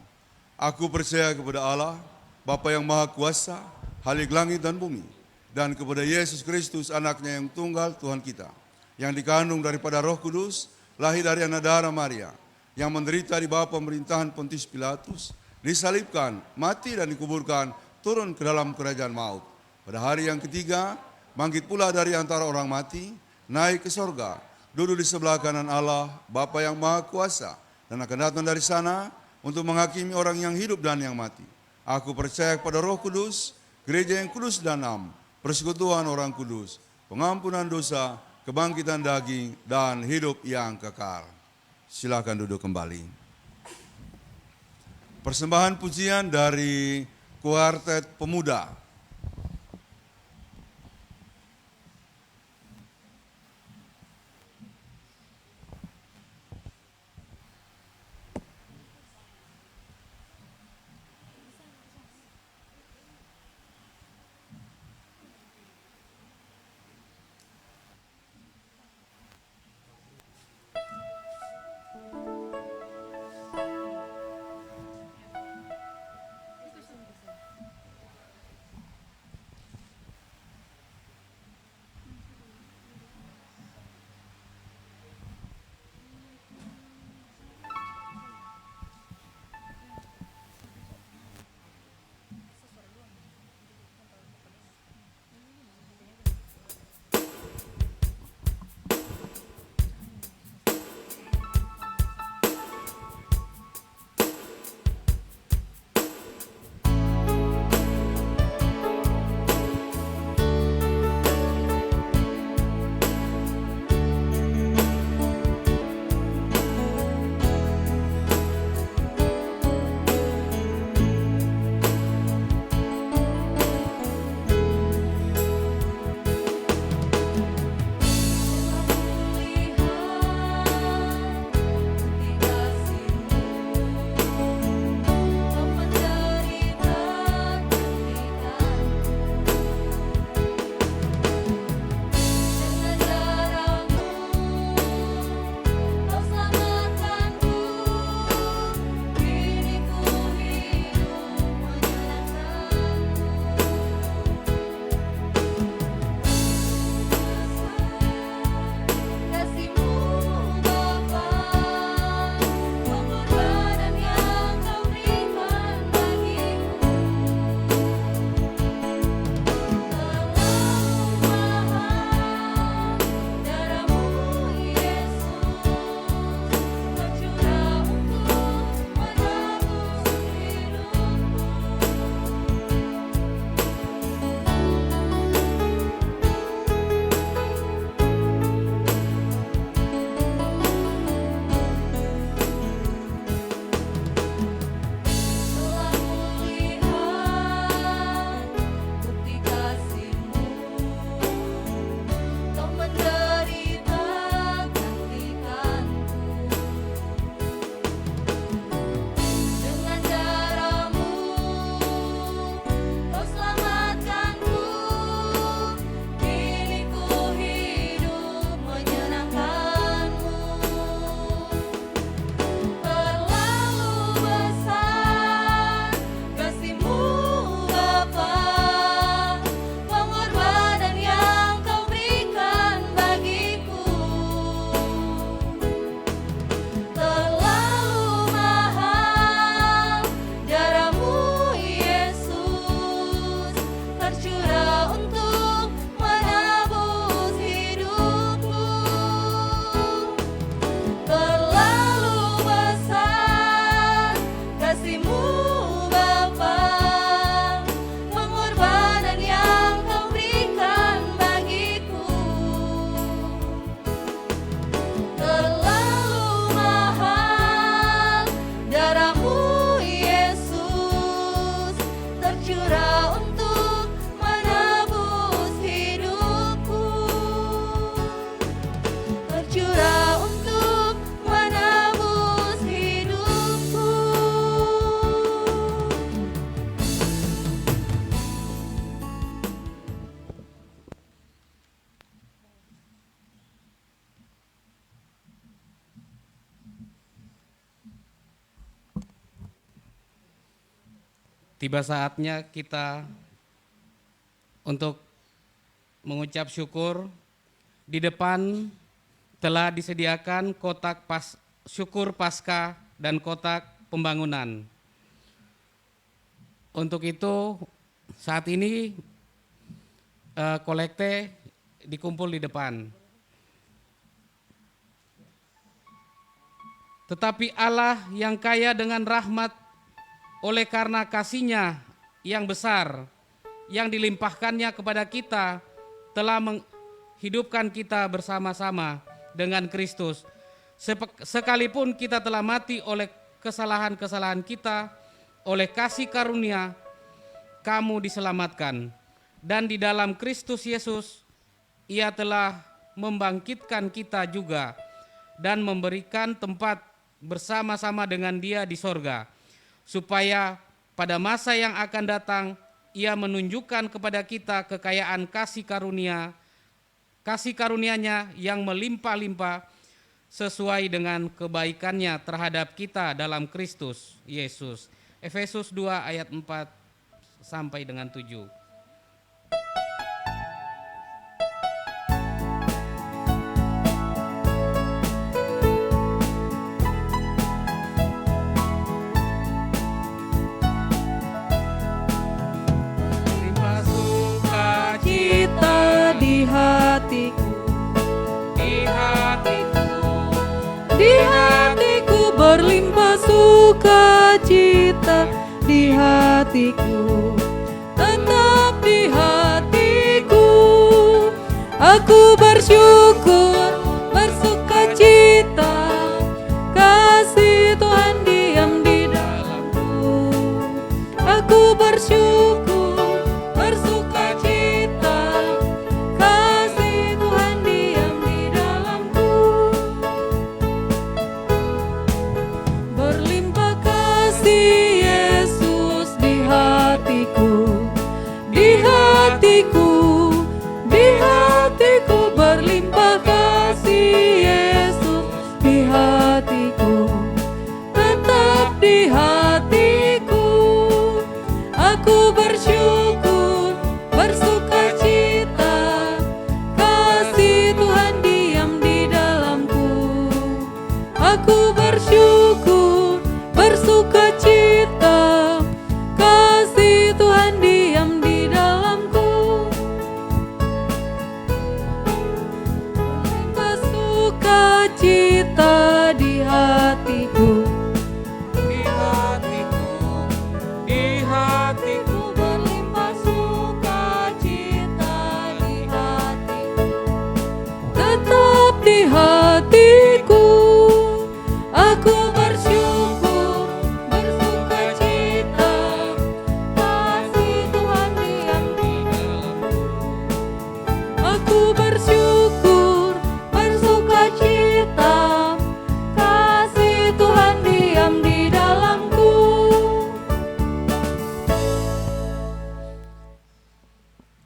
Aku percaya kepada Allah, Bapa yang Maha Kuasa, Khalik langit dan bumi, dan kepada Yesus Kristus, anaknya yang tunggal Tuhan kita, yang dikandung daripada Roh Kudus, lahir dari anak darah Maria, yang menderita di bawah pemerintahan Pontius Pilatus, disalibkan, mati dan dikuburkan, turun ke dalam kerajaan maut. Pada hari yang ketiga, bangkit pula dari antara orang mati, naik ke sorga, duduk di sebelah kanan Allah, Bapa yang Maha Kuasa, dan akan datang dari sana untuk menghakimi orang yang hidup dan yang mati. Aku percaya kepada Roh Kudus, gereja yang kudus dan am, persekutuan orang kudus, pengampunan dosa, kebangkitan daging, dan hidup yang kekal. Silakan duduk kembali. Persembahan pujian dari Kuartet Pemuda. tiba saatnya kita untuk mengucap syukur. Di depan telah disediakan kotak syukur Paskah dan kotak pembangunan. Untuk itu saat ini kolekte dikumpul di depan. Tetapi Allah yang kaya dengan rahmat oleh karena kasih-Nya yang besar yang dilimpahkannya kepada kita telah menghidupkan kita bersama-sama dengan Kristus. Sekalipun kita telah mati oleh kesalahan-kesalahan kita, oleh kasih karunia kamu diselamatkan. Dan di dalam Kristus Yesus Ia telah membangkitkan kita juga dan memberikan tempat bersama-sama dengan Dia di sorga, supaya pada masa yang akan datang Ia menunjukkan kepada kita kekayaan kasih karunia-Nya yang melimpah-limpah sesuai dengan kebaikan-Nya terhadap kita dalam Kristus Yesus. Efesus 2 ayat 4 sampai dengan 7. Berlimpah sukacita di hatiku, tetap di hatiku. Aku bersyukur, bersukacita, kasih Tuhan diam di dalamku. Aku bersyukur, bersukacita, kasih Tuhan diam di dalamku. Berlimpah kasih Yesus di hatiku, di hatiku, di hatiku. Berlimpah kasih Yesus di hatiku, tetap di hatiku. Aku bersyukur, bersukacita, kasih Tuhan diam di dalamku. Aku bersyukur, bersukacita, kasih Tuhan diam di dalamku. Berlimpah sukacita di hatiku, Di hatiku, di hatiku. berlimpah sukacita di hatiku, tetap di hatiku. Aku bersyukur, bersukacita, kasih Tuhan diam di dalamku. Aku bersyukur, bersukacita, kasih Tuhan diam di dalamku.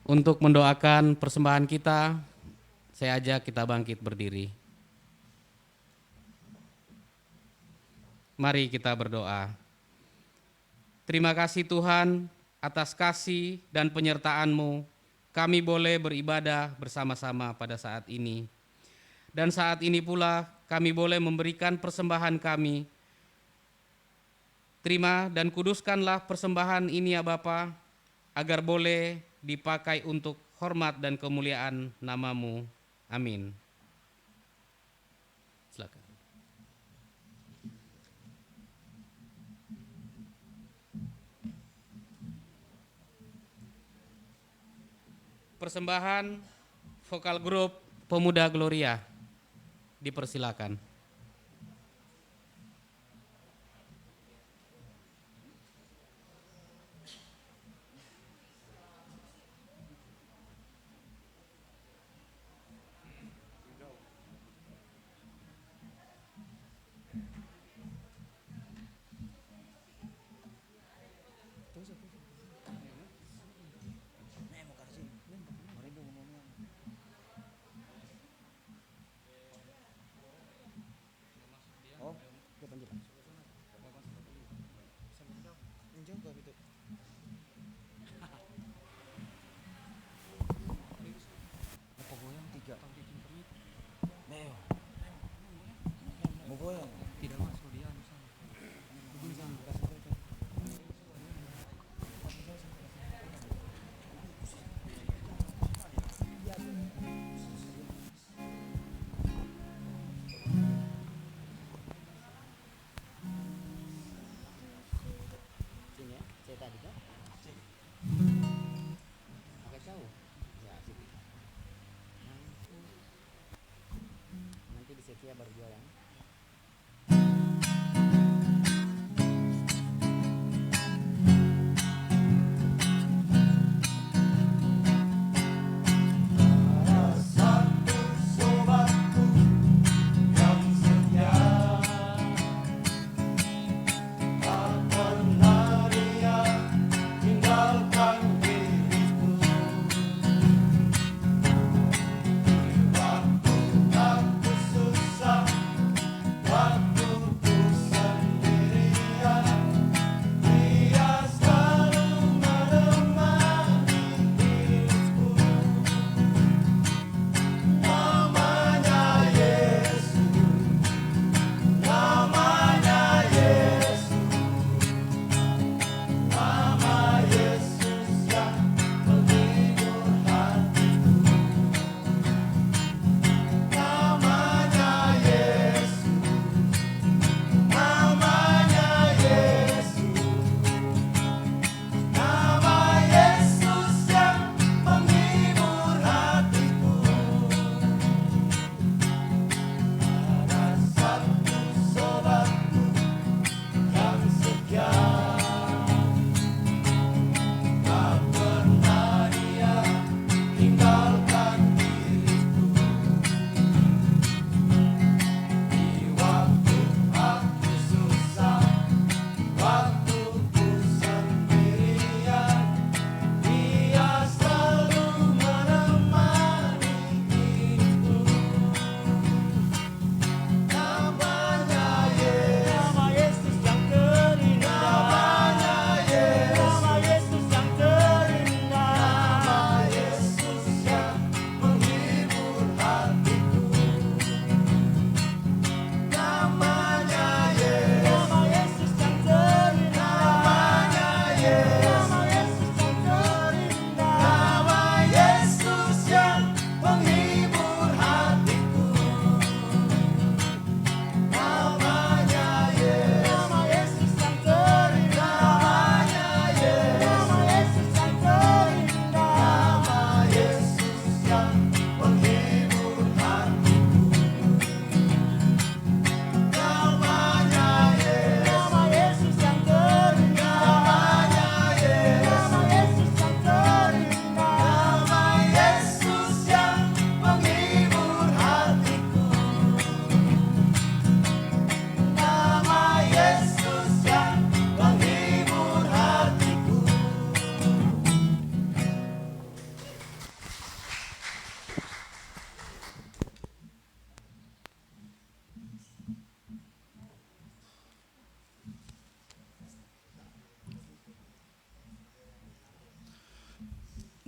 Untuk mendoakan persembahan kita, saya ajak kita bangkit berdiri. Mari kita berdoa. Terima kasih Tuhan atas kasih dan penyertaan-Mu. Kami boleh beribadah bersama-sama pada saat ini. Dan saat ini pula kami boleh memberikan persembahan kami. Terima dan kuduskanlah persembahan ini ya Bapa, agar boleh dipakai untuk hormat dan kemuliaan nama-Mu. Amin. Silakan. Persembahan vokal grup Pemuda Gloria, dipersilakan.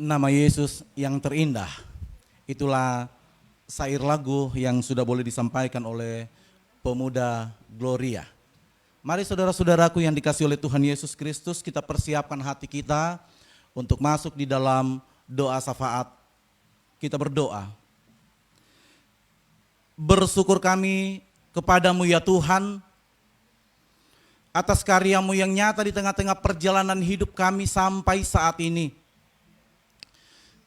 Nama Yesus yang terindah. Itulah syair lagu yang sudah boleh disampaikan oleh pemuda Gloria. Mari saudara-saudaraku yang dikasihi oleh Tuhan Yesus Kristus, kita persiapkan hati kita untuk masuk di dalam doa syafaat. Kita berdoa. Bersyukur kami kepadamu ya Tuhan, atas karyamu yang nyata di tengah-tengah perjalanan hidup kami sampai saat ini.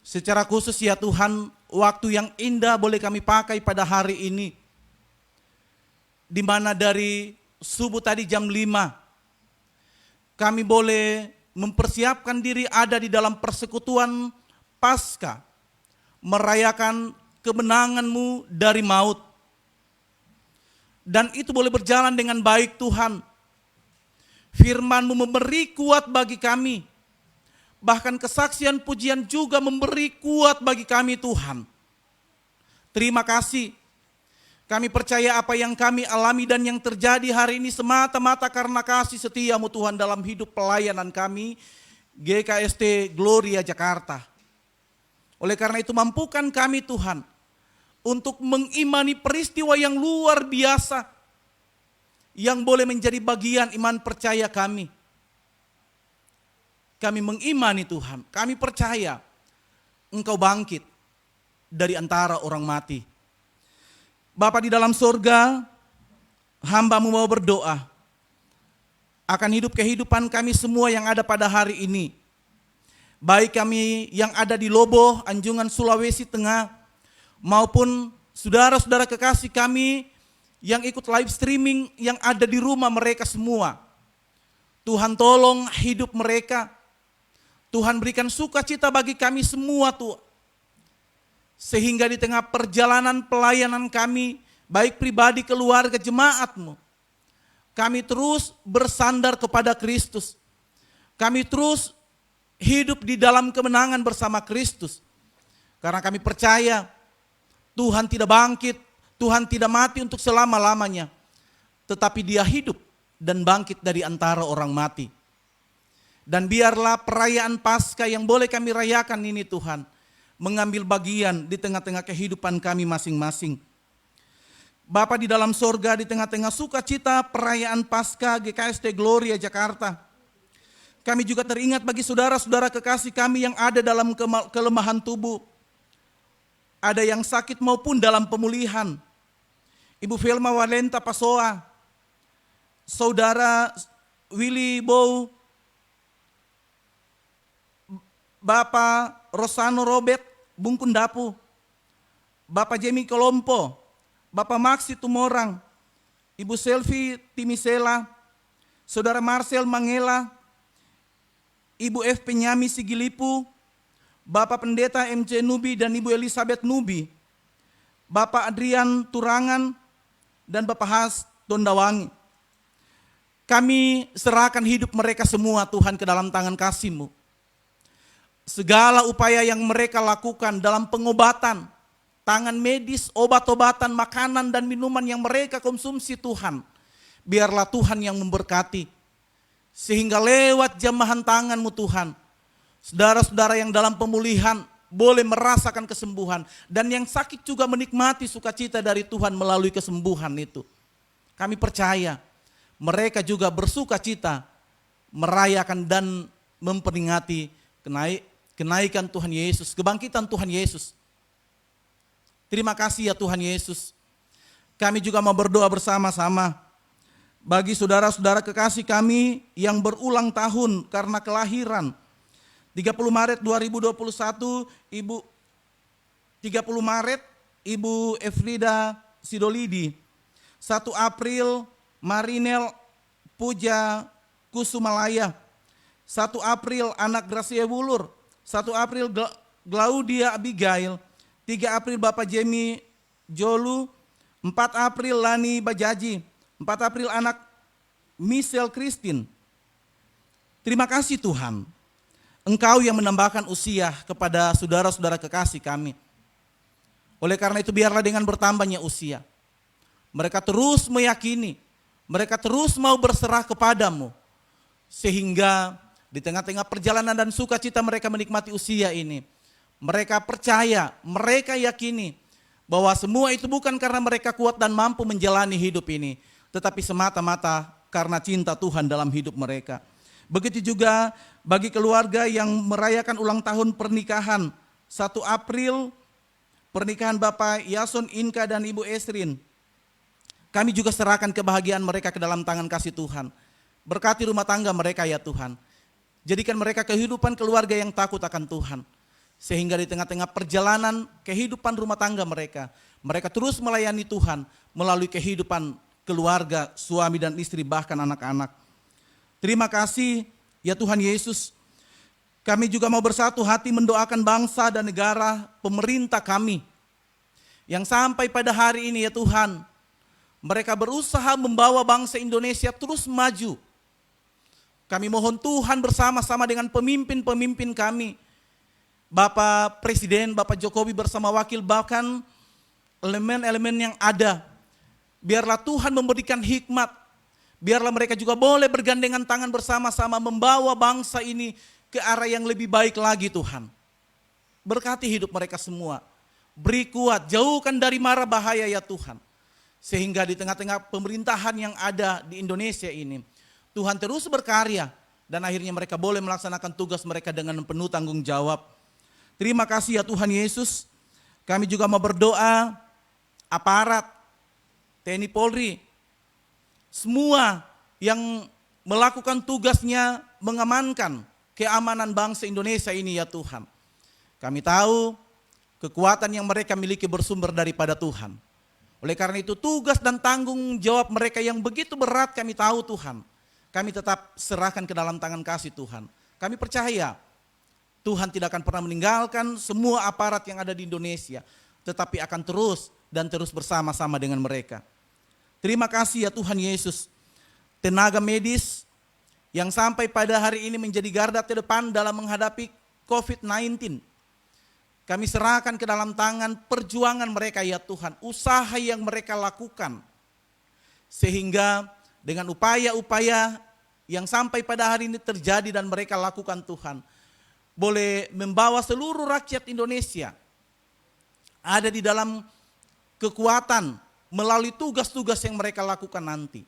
Secara khusus ya Tuhan, waktu yang indah boleh kami pakai pada hari ini. Di mana dari subuh tadi jam 5, kami boleh mempersiapkan diri ada di dalam persekutuan Paskah, merayakan kemenangan-Mu dari maut. Dan itu boleh berjalan dengan baik Tuhan. Firman-Mu memberi kuat bagi kami. Bahkan kesaksian pujian juga memberi kuat bagi kami Tuhan. Terima kasih. Kami percaya apa yang kami alami dan yang terjadi hari ini semata-mata karena kasih setia-Mu Tuhan dalam hidup pelayanan kami GKST Gloria Jakarta. Oleh karena itu mampukan kami Tuhan untuk mengimani peristiwa yang luar biasa yang boleh menjadi bagian iman percaya kami. Kami mengimani Tuhan, kami percaya Engkau bangkit dari antara orang mati. Bapa di dalam surga, hamba-Mu mau berdoa akan hidup kehidupan kami semua yang ada pada hari ini. Baik kami yang ada di Lobo, Anjungan, Sulawesi Tengah, maupun saudara-saudara kekasih kami yang ikut live streaming, yang ada di rumah mereka semua. Tuhan tolong hidup mereka. Tuhan berikan sukacita bagi kami semua Tuhan. Sehingga di tengah perjalanan pelayanan kami, baik pribadi, keluarga, jemaat-Mu, kami terus bersandar kepada Kristus. Kami terus hidup di dalam kemenangan bersama Kristus. Karena kami percaya Tuhan tidak bangkit, Tuhan tidak mati untuk selama-lamanya. Tetapi Dia hidup dan bangkit dari antara orang mati. Dan biarlah perayaan Paskah yang boleh kami rayakan ini Tuhan, mengambil bagian di tengah-tengah kehidupan kami masing-masing. Bapa di dalam sorga, di tengah-tengah sukacita perayaan Paskah GKST Gloria Jakarta, kami juga teringat bagi saudara-saudara kekasih kami yang ada dalam kelemahan tubuh. Ada yang sakit maupun dalam pemulihan. Ibu Velma Walenta Pasoa, Saudara Willy Bow, Bapak Rosano Robert Bungkun Dapu, Bapak Jemi Kolompo, Bapak Maxi Tumorang, Ibu Selvi Timisela, Saudara Marcel Mangela, Ibu F. Penyami Sigilipu, Bapak Pendeta MC Nubi dan Ibu Elizabeth Nubi, Bapak Adrian Turangan, dan Bapak Has Tondawangi. Kami serahkan hidup mereka semua Tuhan ke dalam tangan kasih-Mu. Segala upaya yang mereka lakukan dalam pengobatan, tangan medis, obat-obatan, makanan dan minuman yang mereka konsumsi Tuhan, biarlah Tuhan yang memberkati. Sehingga lewat jamahan tangan-Mu Tuhan, saudara-saudara yang dalam pemulihan boleh merasakan kesembuhan. Dan yang sakit juga menikmati sukacita dari Tuhan melalui kesembuhan itu. Kami percaya mereka juga bersukacita merayakan dan memperingati kenaikan Tuhan Yesus, kebangkitan Tuhan Yesus. Terima kasih ya Tuhan Yesus. Kami juga mau berdoa bersama-sama bagi saudara-saudara kekasih kami yang berulang tahun karena kelahiran. 30 Maret 2021, Ibu 30 Maret Ibu Efrida Sidolidi. 1 April Marinel Puja Kusumalaya. 1 April anak Gracia Wulur. 1 April Glaudia Abigail. 3 April Bapak Jemi Jolu. 4 April Lani Bajaji. 4 April anak Michelle Christine. Terima kasih Tuhan. Engkau yang menambahkan usia kepada saudara-saudara kekasih kami. Oleh karena itu biarlah dengan bertambahnya usia, mereka terus meyakini, mereka terus mau berserah kepadamu. Sehingga di tengah-tengah perjalanan dan sukacita mereka menikmati usia ini, mereka percaya, mereka yakini bahwa semua itu bukan karena mereka kuat dan mampu menjalani hidup ini, tetapi semata-mata karena cinta Tuhan dalam hidup mereka. Begitu juga bagi keluarga yang merayakan ulang tahun pernikahan 1 April, pernikahan Bapak Yason Inka dan Ibu Esrin. Kami juga serahkan kebahagiaan mereka ke dalam tangan kasih Tuhan. Berkati rumah tangga mereka ya Tuhan. Jadikan mereka kehidupan keluarga yang takut akan Tuhan. Sehingga di tengah-tengah perjalanan kehidupan rumah tangga mereka, mereka terus melayani Tuhan melalui kehidupan keluarga, suami dan istri, bahkan anak-anak. Terima kasih ya Tuhan Yesus. Kami juga mau bersatu hati mendoakan bangsa dan negara, pemerintah kami. Yang sampai pada hari ini ya Tuhan, mereka berusaha membawa bangsa Indonesia terus maju. Kami mohon Tuhan bersama-sama dengan pemimpin-pemimpin kami. Bapak Presiden, Bapak Jokowi bersama wakil, bahkan elemen-elemen yang ada. Biarlah Tuhan memberikan hikmat. Biarlah mereka juga boleh bergandengan tangan bersama-sama membawa bangsa ini ke arah yang lebih baik lagi Tuhan. Berkati hidup mereka semua. Beri kuat, jauhkan dari mara bahaya ya Tuhan. Sehingga di tengah-tengah pemerintahan yang ada di Indonesia ini, Tuhan terus berkarya dan akhirnya mereka boleh melaksanakan tugas mereka dengan penuh tanggung jawab. Terima kasih ya Tuhan Yesus. Kami juga mau berdoa aparat TNI Polri, semua yang melakukan tugasnya mengamankan keamanan bangsa Indonesia ini ya Tuhan. Kami tahu kekuatan yang mereka miliki bersumber daripada Tuhan. Oleh karena itu tugas dan tanggung jawab mereka yang begitu berat kami tahu Tuhan. Kami tetap serahkan ke dalam tangan kasih Tuhan. Kami percaya Tuhan tidak akan pernah meninggalkan semua aparat yang ada di Indonesia. Tetapi akan terus dan terus bersama-sama dengan mereka. Terima kasih ya Tuhan Yesus. Tenaga medis yang sampai pada hari ini menjadi garda terdepan dalam menghadapi COVID-19. Kami serahkan ke dalam tangan perjuangan mereka ya Tuhan. Usaha yang mereka lakukan. Sehingga dengan upaya-upaya yang sampai pada hari ini terjadi dan mereka lakukan Tuhan. Boleh membawa seluruh rakyat Indonesia ada di dalam kekuatan melalui tugas-tugas yang mereka lakukan nanti.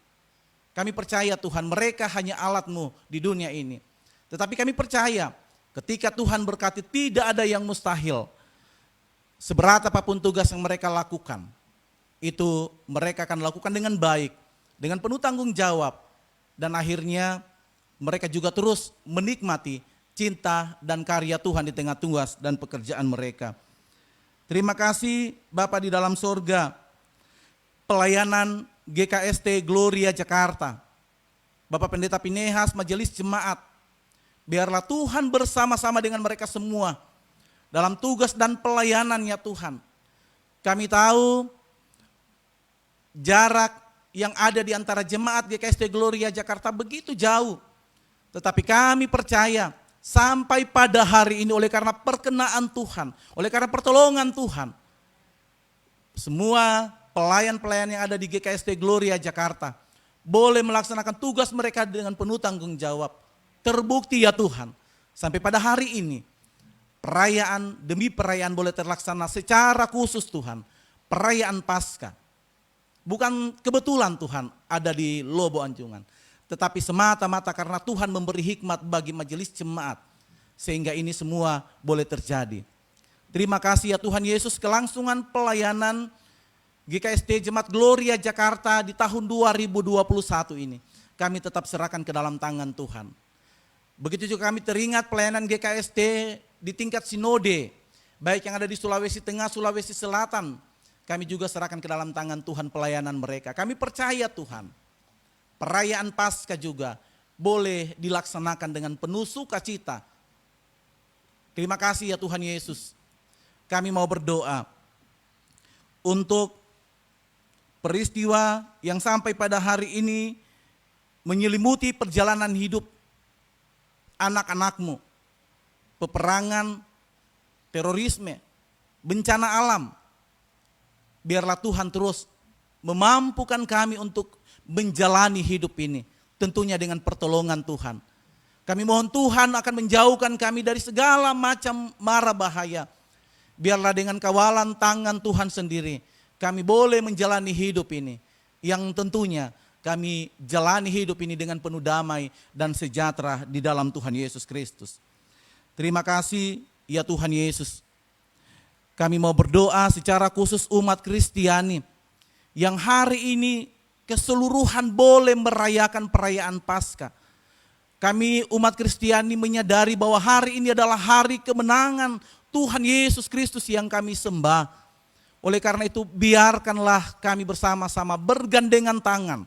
Kami percaya Tuhan mereka hanya alat-Mu di dunia ini. Tetapi kami percaya ketika Tuhan berkati tidak ada yang mustahil. Seberat apapun tugas yang mereka lakukan, itu mereka akan lakukan dengan baik, dengan penuh tanggung jawab. Dan akhirnya mereka juga terus menikmati cinta dan karya Tuhan di tengah tugas dan pekerjaan mereka. Terima kasih Bapa di dalam sorga, pelayanan GKST Gloria Jakarta, Bapak Pendeta Pinehas, Majelis Jemaat, biarlah Tuhan bersama-sama dengan mereka semua dalam tugas dan pelayanannya Tuhan. Kami tahu jarak yang ada di antara jemaat GKST Gloria Jakarta begitu jauh. Tetapi kami percaya sampai pada hari ini oleh karena perkenaan Tuhan, oleh karena pertolongan Tuhan, semua pelayan-pelayan yang ada di GKST Gloria Jakarta boleh melaksanakan tugas mereka dengan penuh tanggung jawab. Terbukti ya Tuhan, sampai pada hari ini perayaan demi perayaan boleh terlaksana secara khusus Tuhan. Perayaan Paskah. Bukan kebetulan Tuhan ada di Lobo Anjungan. Tetapi semata-mata karena Tuhan memberi hikmat bagi majelis jemaat. Sehingga ini semua boleh terjadi. Terima kasih ya Tuhan Yesus, kelangsungan pelayanan GKST Jemaat Gloria Jakarta di tahun 2021 ini. Kami tetap serahkan ke dalam tangan Tuhan. Begitu juga kami teringat pelayanan GKST di tingkat sinode. Baik yang ada di Sulawesi Tengah, Sulawesi Selatan. Kami juga serahkan ke dalam tangan Tuhan pelayanan mereka. Kami percaya Tuhan, perayaan Paskah juga boleh dilaksanakan dengan penuh sukacita. Terima kasih ya Tuhan Yesus. Kami mau berdoa untuk peristiwa yang sampai pada hari ini menyelimuti perjalanan hidup anak-anak-Mu. Peperangan, terorisme, bencana alam. Biarlah Tuhan terus memampukan kami untuk menjalani hidup ini. Tentunya dengan pertolongan Tuhan. Kami mohon Tuhan akan menjauhkan kami dari segala macam mara bahaya. Biarlah dengan kawalan tangan Tuhan sendiri kami boleh menjalani hidup ini. Yang tentunya kami jalani hidup ini dengan penuh damai dan sejahtera di dalam Tuhan Yesus Kristus. Terima kasih ya Tuhan Yesus. Kami mau berdoa secara khusus umat Kristiani yang hari ini keseluruhan boleh merayakan perayaan Paskah. Kami umat Kristiani menyadari bahwa hari ini adalah hari kemenangan Tuhan Yesus Kristus yang kami sembah. Oleh karena itu biarkanlah kami bersama-sama bergandengan tangan,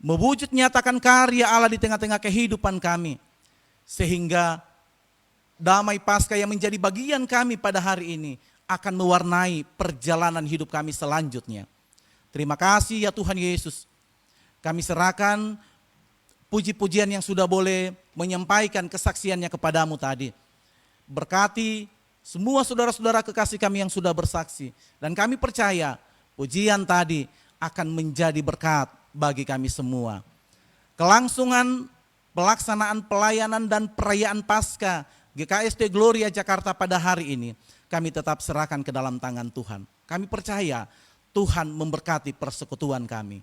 mewujud nyatakan karya Allah di tengah-tengah kehidupan kami. Sehingga damai Paskah yang menjadi bagian kami pada hari ini akan mewarnai perjalanan hidup kami selanjutnya. Terima kasih ya Tuhan Yesus. Kami serahkan puji-pujian yang sudah boleh menyampaikan kesaksiannya kepadamu tadi. Berkati semua saudara-saudara kekasih kami yang sudah bersaksi. Dan kami percaya pujian tadi akan menjadi berkat bagi kami semua. Kelangsungan pelaksanaan pelayanan dan perayaan Paskah GKST Gloria Jakarta pada hari ini kami tetap serahkan ke dalam tangan Tuhan. Kami percaya Tuhan memberkati persekutuan kami.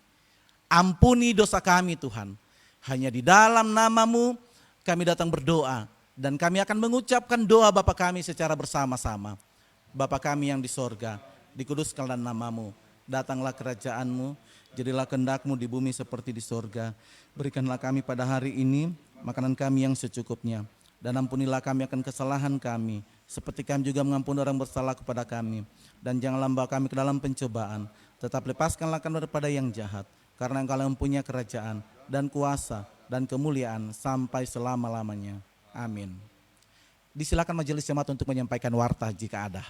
Ampuni dosa kami Tuhan. Hanya di dalam nama-Mu kami datang berdoa. Dan kami akan mengucapkan doa Bapa kami secara bersama-sama. Bapa kami yang di sorga, dikuduskanlah nama-Mu. Datanglah kerajaan-Mu, jadilah kehendak-Mu di bumi seperti di sorga. Berikanlah kami pada hari ini makanan kami yang secukupnya. Dan ampunilah kami akan kesalahan kami, seperti kami juga mengampuni orang bersalah kepada kami. Dan janganlah membawa kami ke dalam pencobaan, Tetap lepaskanlah kami daripada yang jahat, karena Engkau yang mempunyai kerajaan dan kuasa dan kemuliaan sampai selama-lamanya. Amin. Disilakan majelis jemaat untuk menyampaikan warta jika ada.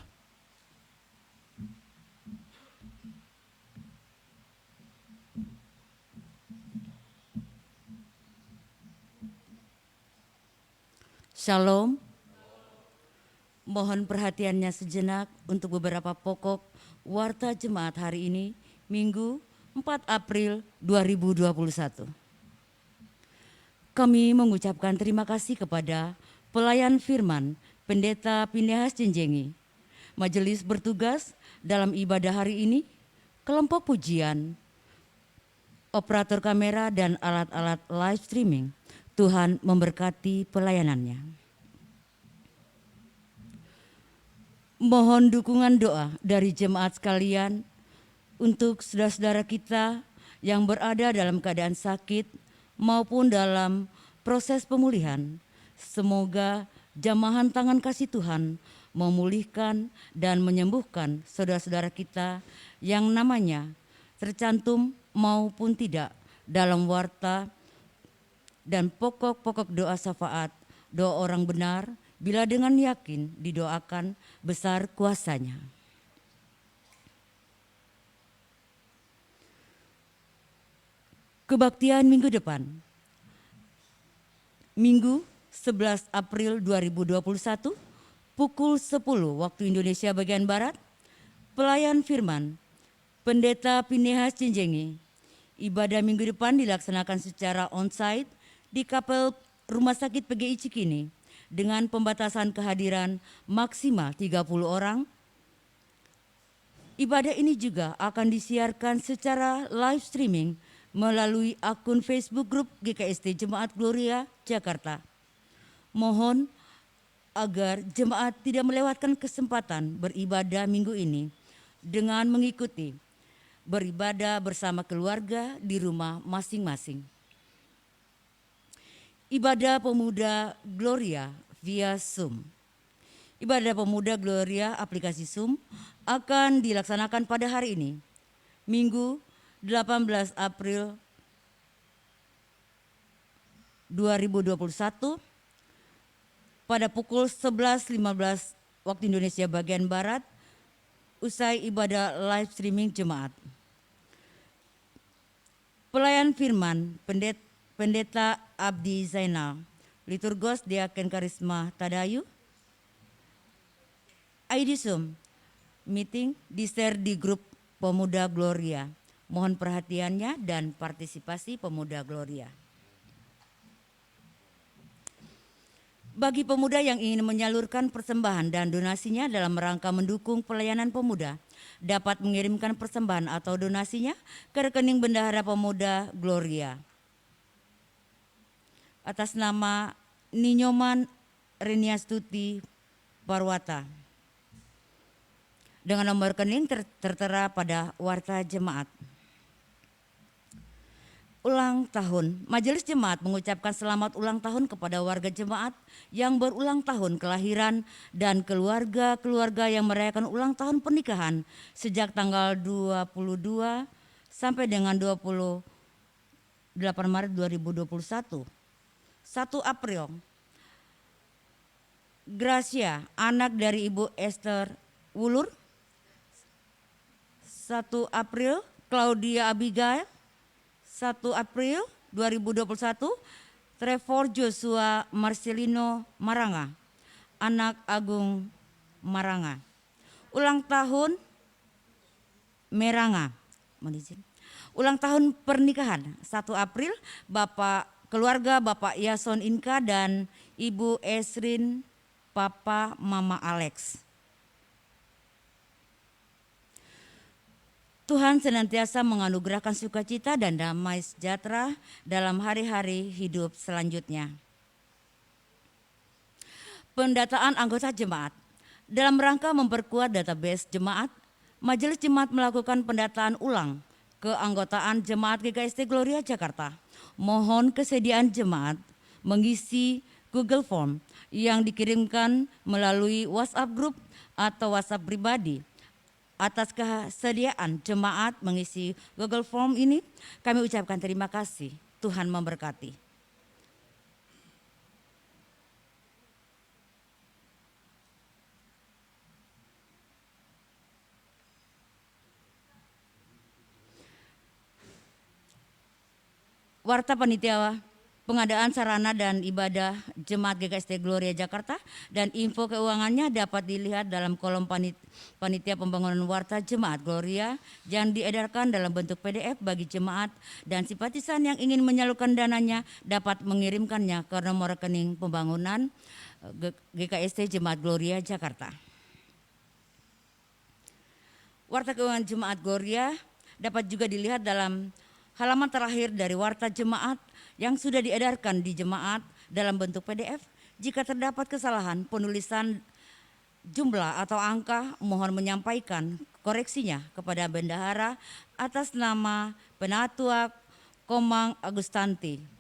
Shalom. Mohon perhatiannya sejenak untuk beberapa pokok warta jemaat hari ini, Minggu 4 April 2021. Kami mengucapkan terima kasih kepada pelayan firman Pendeta Pinehas Jenjengi, majelis bertugas dalam ibadah hari ini, kelompok pujian, operator kamera dan alat-alat live streaming. Tuhan memberkati pelayanannya. Mohon dukungan doa dari jemaat sekalian untuk saudara-saudara kita yang berada dalam keadaan sakit maupun dalam proses pemulihan. Semoga jamahan tangan kasih Tuhan memulihkan dan menyembuhkan saudara-saudara kita yang namanya tercantum maupun tidak dalam warta dan pokok-pokok doa syafaat, doa orang benar, bila dengan yakin didoakan besar kuasanya. Kebaktian minggu depan, Minggu 11 April 2021, pukul 10 waktu Indonesia bagian Barat, pelayan firman, Pendeta Pinehas Jenjengi. Ibadah minggu depan dilaksanakan secara onsite di Kapel Rumah Sakit PGI Cikini dengan pembatasan kehadiran maksimal 30 orang. Ibadah ini juga akan disiarkan secara live streaming melalui akun Facebook Grup GKST Jemaat Gloria Jakarta. Mohon agar jemaat tidak melewatkan kesempatan beribadah minggu ini dengan mengikuti beribadah bersama keluarga di rumah masing-masing. Ibadah Pemuda Gloria via Zoom. Ibadah Pemuda Gloria aplikasi Zoom akan dilaksanakan pada hari ini, Minggu 18 April 2021 pada pukul 11.15 waktu Indonesia bagian Barat, usai ibadah live streaming jemaat. Pelayan firman Pendeta Abdi Zainal, Liturgos Diaken Karisma Tadayu, ID Zoom, meeting di-share di grup Pemuda Gloria. Mohon perhatiannya dan partisipasi Pemuda Gloria. Bagi pemuda yang ingin menyalurkan persembahan dan donasinya dalam rangka mendukung pelayanan pemuda, dapat mengirimkan persembahan atau donasinya ke rekening Bendahara Pemuda Gloria atas nama Ninyoman Reniastuti Parwata dengan nomor rekening tertera pada warta jemaat. Ulang tahun, Majelis Jemaat mengucapkan selamat ulang tahun kepada warga jemaat yang berulang tahun kelahiran dan keluarga-keluarga yang merayakan ulang tahun pernikahan sejak tanggal 22 sampai dengan 28 Maret 2021. 1 April, Gracia, anak dari Ibu Esther Wulur. 1 April, Claudia Abigail. 1 April 2021, Trevor Joshua Marcelino Maranga, anak Agung Maranga. Ulang tahun Meranga, ulang tahun pernikahan 1 April, keluarga Bapak Yason Inka dan Ibu Esrin Papa Mama Alex. Tuhan senantiasa menganugerahkan sukacita dan damai sejahtera dalam hari-hari hidup selanjutnya. Pendataan anggota jemaat. Dalam rangka memperkuat database jemaat, Majelis Jemaat melakukan pendataan ulang keanggotaan Jemaat GKST Gloria Jakarta. Mohon kesediaan jemaat mengisi Google Form yang dikirimkan melalui WhatsApp Group atau WhatsApp pribadi Atas kesediaan jemaat mengisi Google Form ini, kami ucapkan terima kasih. Tuhan memberkati. Warta Panitia pengadaan sarana dan ibadah Jemaat GKST Gloria Jakarta dan info keuangannya dapat dilihat dalam kolom panitia pembangunan warta Jemaat Gloria yang diedarkan dalam bentuk PDF bagi jemaat dan simpatisan yang ingin menyalurkan dananya dapat mengirimkannya ke nomor rekening pembangunan GKST Jemaat Gloria Jakarta. Warta keuangan Jemaat Gloria dapat juga dilihat dalam halaman terakhir dari warta jemaat yang sudah diedarkan di jemaat dalam bentuk PDF. Jika terdapat kesalahan penulisan jumlah atau angka, mohon menyampaikan koreksinya kepada bendahara atas nama Penatua Komang Agustanti.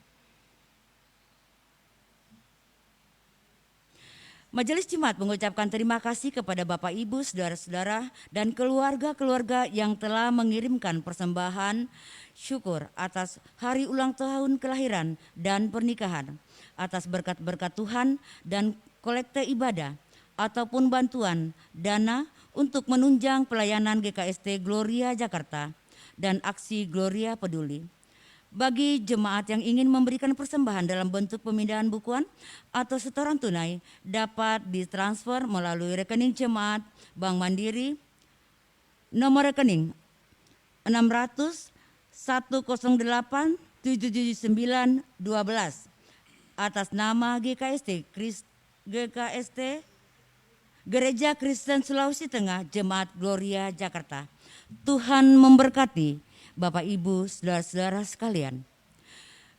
Majelis Jemaat mengucapkan terima kasih kepada Bapak Ibu, saudara-saudara, dan keluarga-keluarga yang telah mengirimkan persembahan syukur atas hari ulang tahun kelahiran dan pernikahan, atas berkat-berkat Tuhan dan kolekte ibadah, ataupun bantuan dana untuk menunjang pelayanan GKST Gloria Jakarta dan aksi Gloria Peduli. Bagi jemaat yang ingin memberikan persembahan dalam bentuk pemindahan bukuan atau setoran tunai dapat ditransfer melalui rekening jemaat Bank Mandiri nomor rekening 600 108 779 12 atas nama GKST Gereja Kristen Sulawesi Tengah Jemaat Gloria Jakarta. Tuhan memberkati Bapak Ibu, saudara-saudara sekalian.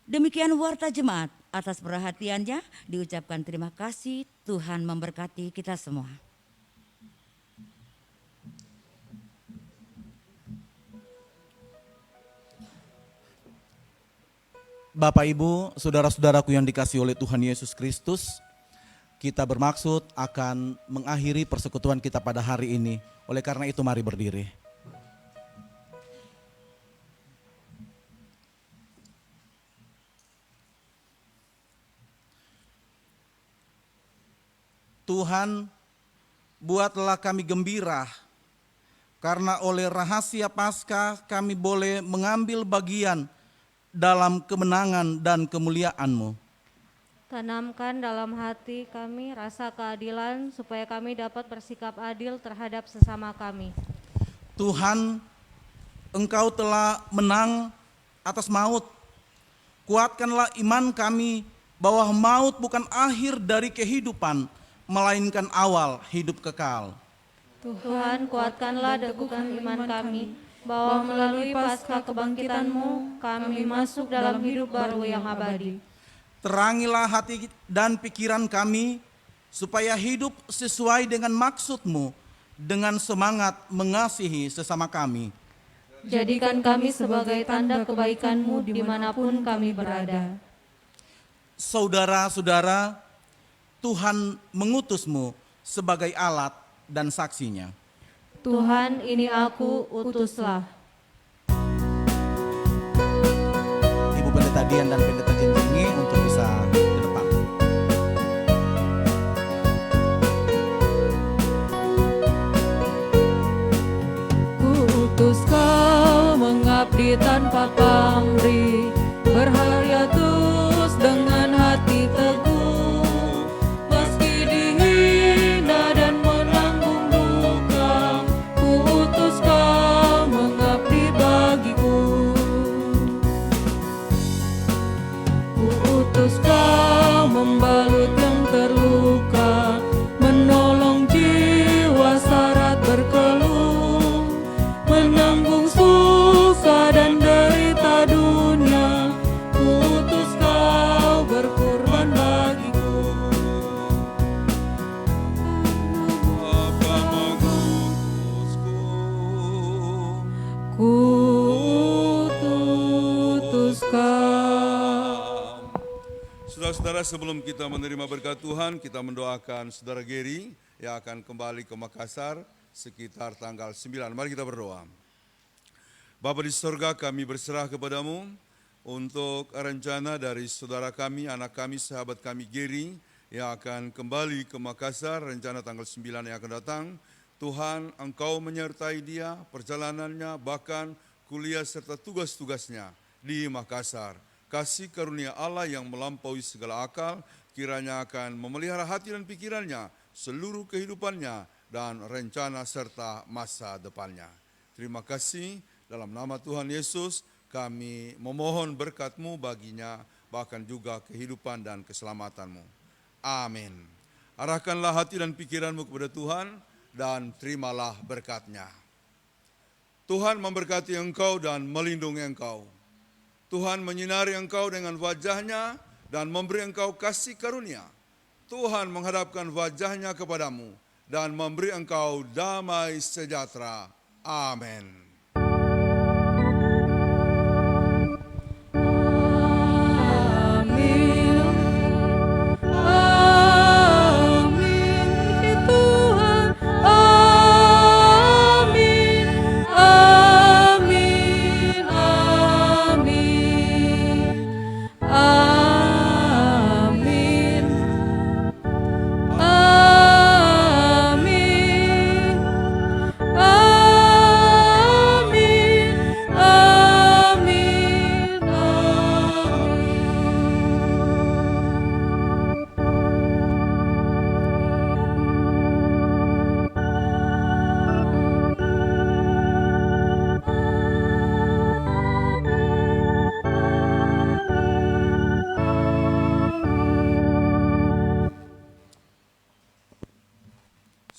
Demikian warta jemaat, atas perhatiannya diucapkan terima kasih. Tuhan memberkati kita semua. Bapak Ibu, saudara-saudaraku yang dikasihi oleh Tuhan Yesus Kristus, kita bermaksud akan mengakhiri persekutuan kita pada hari ini. Oleh karena itu mari berdiri. Tuhan, buatlah kami gembira, karena oleh rahasia Paskah kami boleh mengambil bagian dalam kemenangan dan kemuliaan-Mu. Tanamkan dalam hati kami rasa keadilan, supaya kami dapat bersikap adil terhadap sesama kami. Tuhan, Engkau telah menang atas maut. Kuatkanlah iman kami bahwa maut bukan akhir dari kehidupan, melainkan awal hidup kekal. Tuhan, kuatkanlah teguhkan iman kami, bahwa melalui pasca kebangkitan-Mu, kami masuk dalam hidup baru yang abadi. Terangilah hati dan pikiran kami, supaya hidup sesuai dengan maksud-Mu, dengan semangat mengasihi sesama kami. Jadikan kami sebagai tanda kebaikan-Mu dimanapun kami berada. Saudara-saudara, Tuhan mengutus-Mu sebagai alat dan saksinya. Tuhan, ini aku, utuslah. Ibu Pendeta Dian dan Pendeta Jenjengi untuk bisa ke depan. Kuutus kau mengabdi tanpa pamrih, berhayatus dengan hati teguh. Membalut yang terluka, menolong jiwa syarat berkeluh, menanggung susah dan derita dunia. Kuutus kau berkorban bagiku. Bapa mengutusku. Kuutus kau. Saudara-saudara, sebelum kita menerima berkat Tuhan, kita mendoakan Saudara Geri yang akan kembali ke Makassar sekitar tanggal 9. Mari kita berdoa. Bapa di surga, kami berserah kepadamu untuk rencana dari saudara kami, anak kami, sahabat kami Geri yang akan kembali ke Makassar, rencana tanggal 9 yang akan datang. Tuhan, Engkau menyertai dia, perjalanannya, bahkan kuliah serta tugas-tugasnya di Makassar. Kasih karunia Allah yang melampaui segala akal, kiranya akan memelihara hati dan pikirannya, seluruh kehidupannya, dan rencana serta masa depannya. Terima kasih, dalam nama Tuhan Yesus kami memohon berkat-Mu baginya, bahkan juga kehidupan dan keselamatan-Mu. Amin. Arahkanlah hati dan pikiranmu kepada Tuhan, dan terimalah berkat-Nya. Tuhan memberkati engkau dan melindungi engkau. Tuhan menyinari engkau dengan wajah-Nya dan memberi engkau kasih karunia. Tuhan menghadapkan wajah-Nya kepadamu dan memberi engkau damai sejahtera. Amin.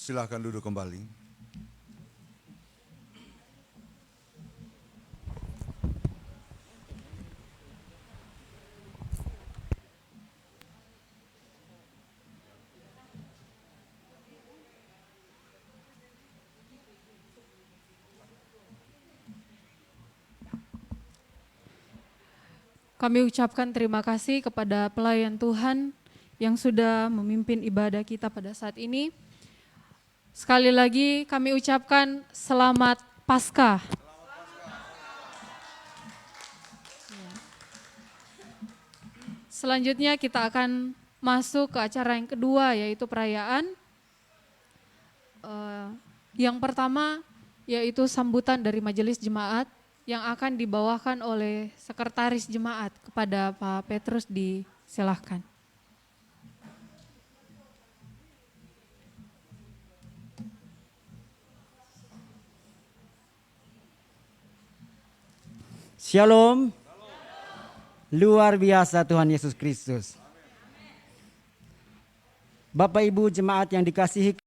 Silakan duduk kembali. Kami ucapkan terima kasih kepada pelayan Tuhan yang sudah memimpin ibadah kita pada saat ini. Sekali lagi kami ucapkan selamat Paskah. Selanjutnya kita akan masuk ke acara yang kedua, yaitu perayaan. Yang pertama yaitu sambutan dari Majelis Jemaat yang akan dibawakan oleh Sekretaris Jemaat. Kepada Pak Petrus disilahkan. Shalom. Luar biasa Tuhan Yesus Kristus. Bapak Ibu jemaat yang dikasihi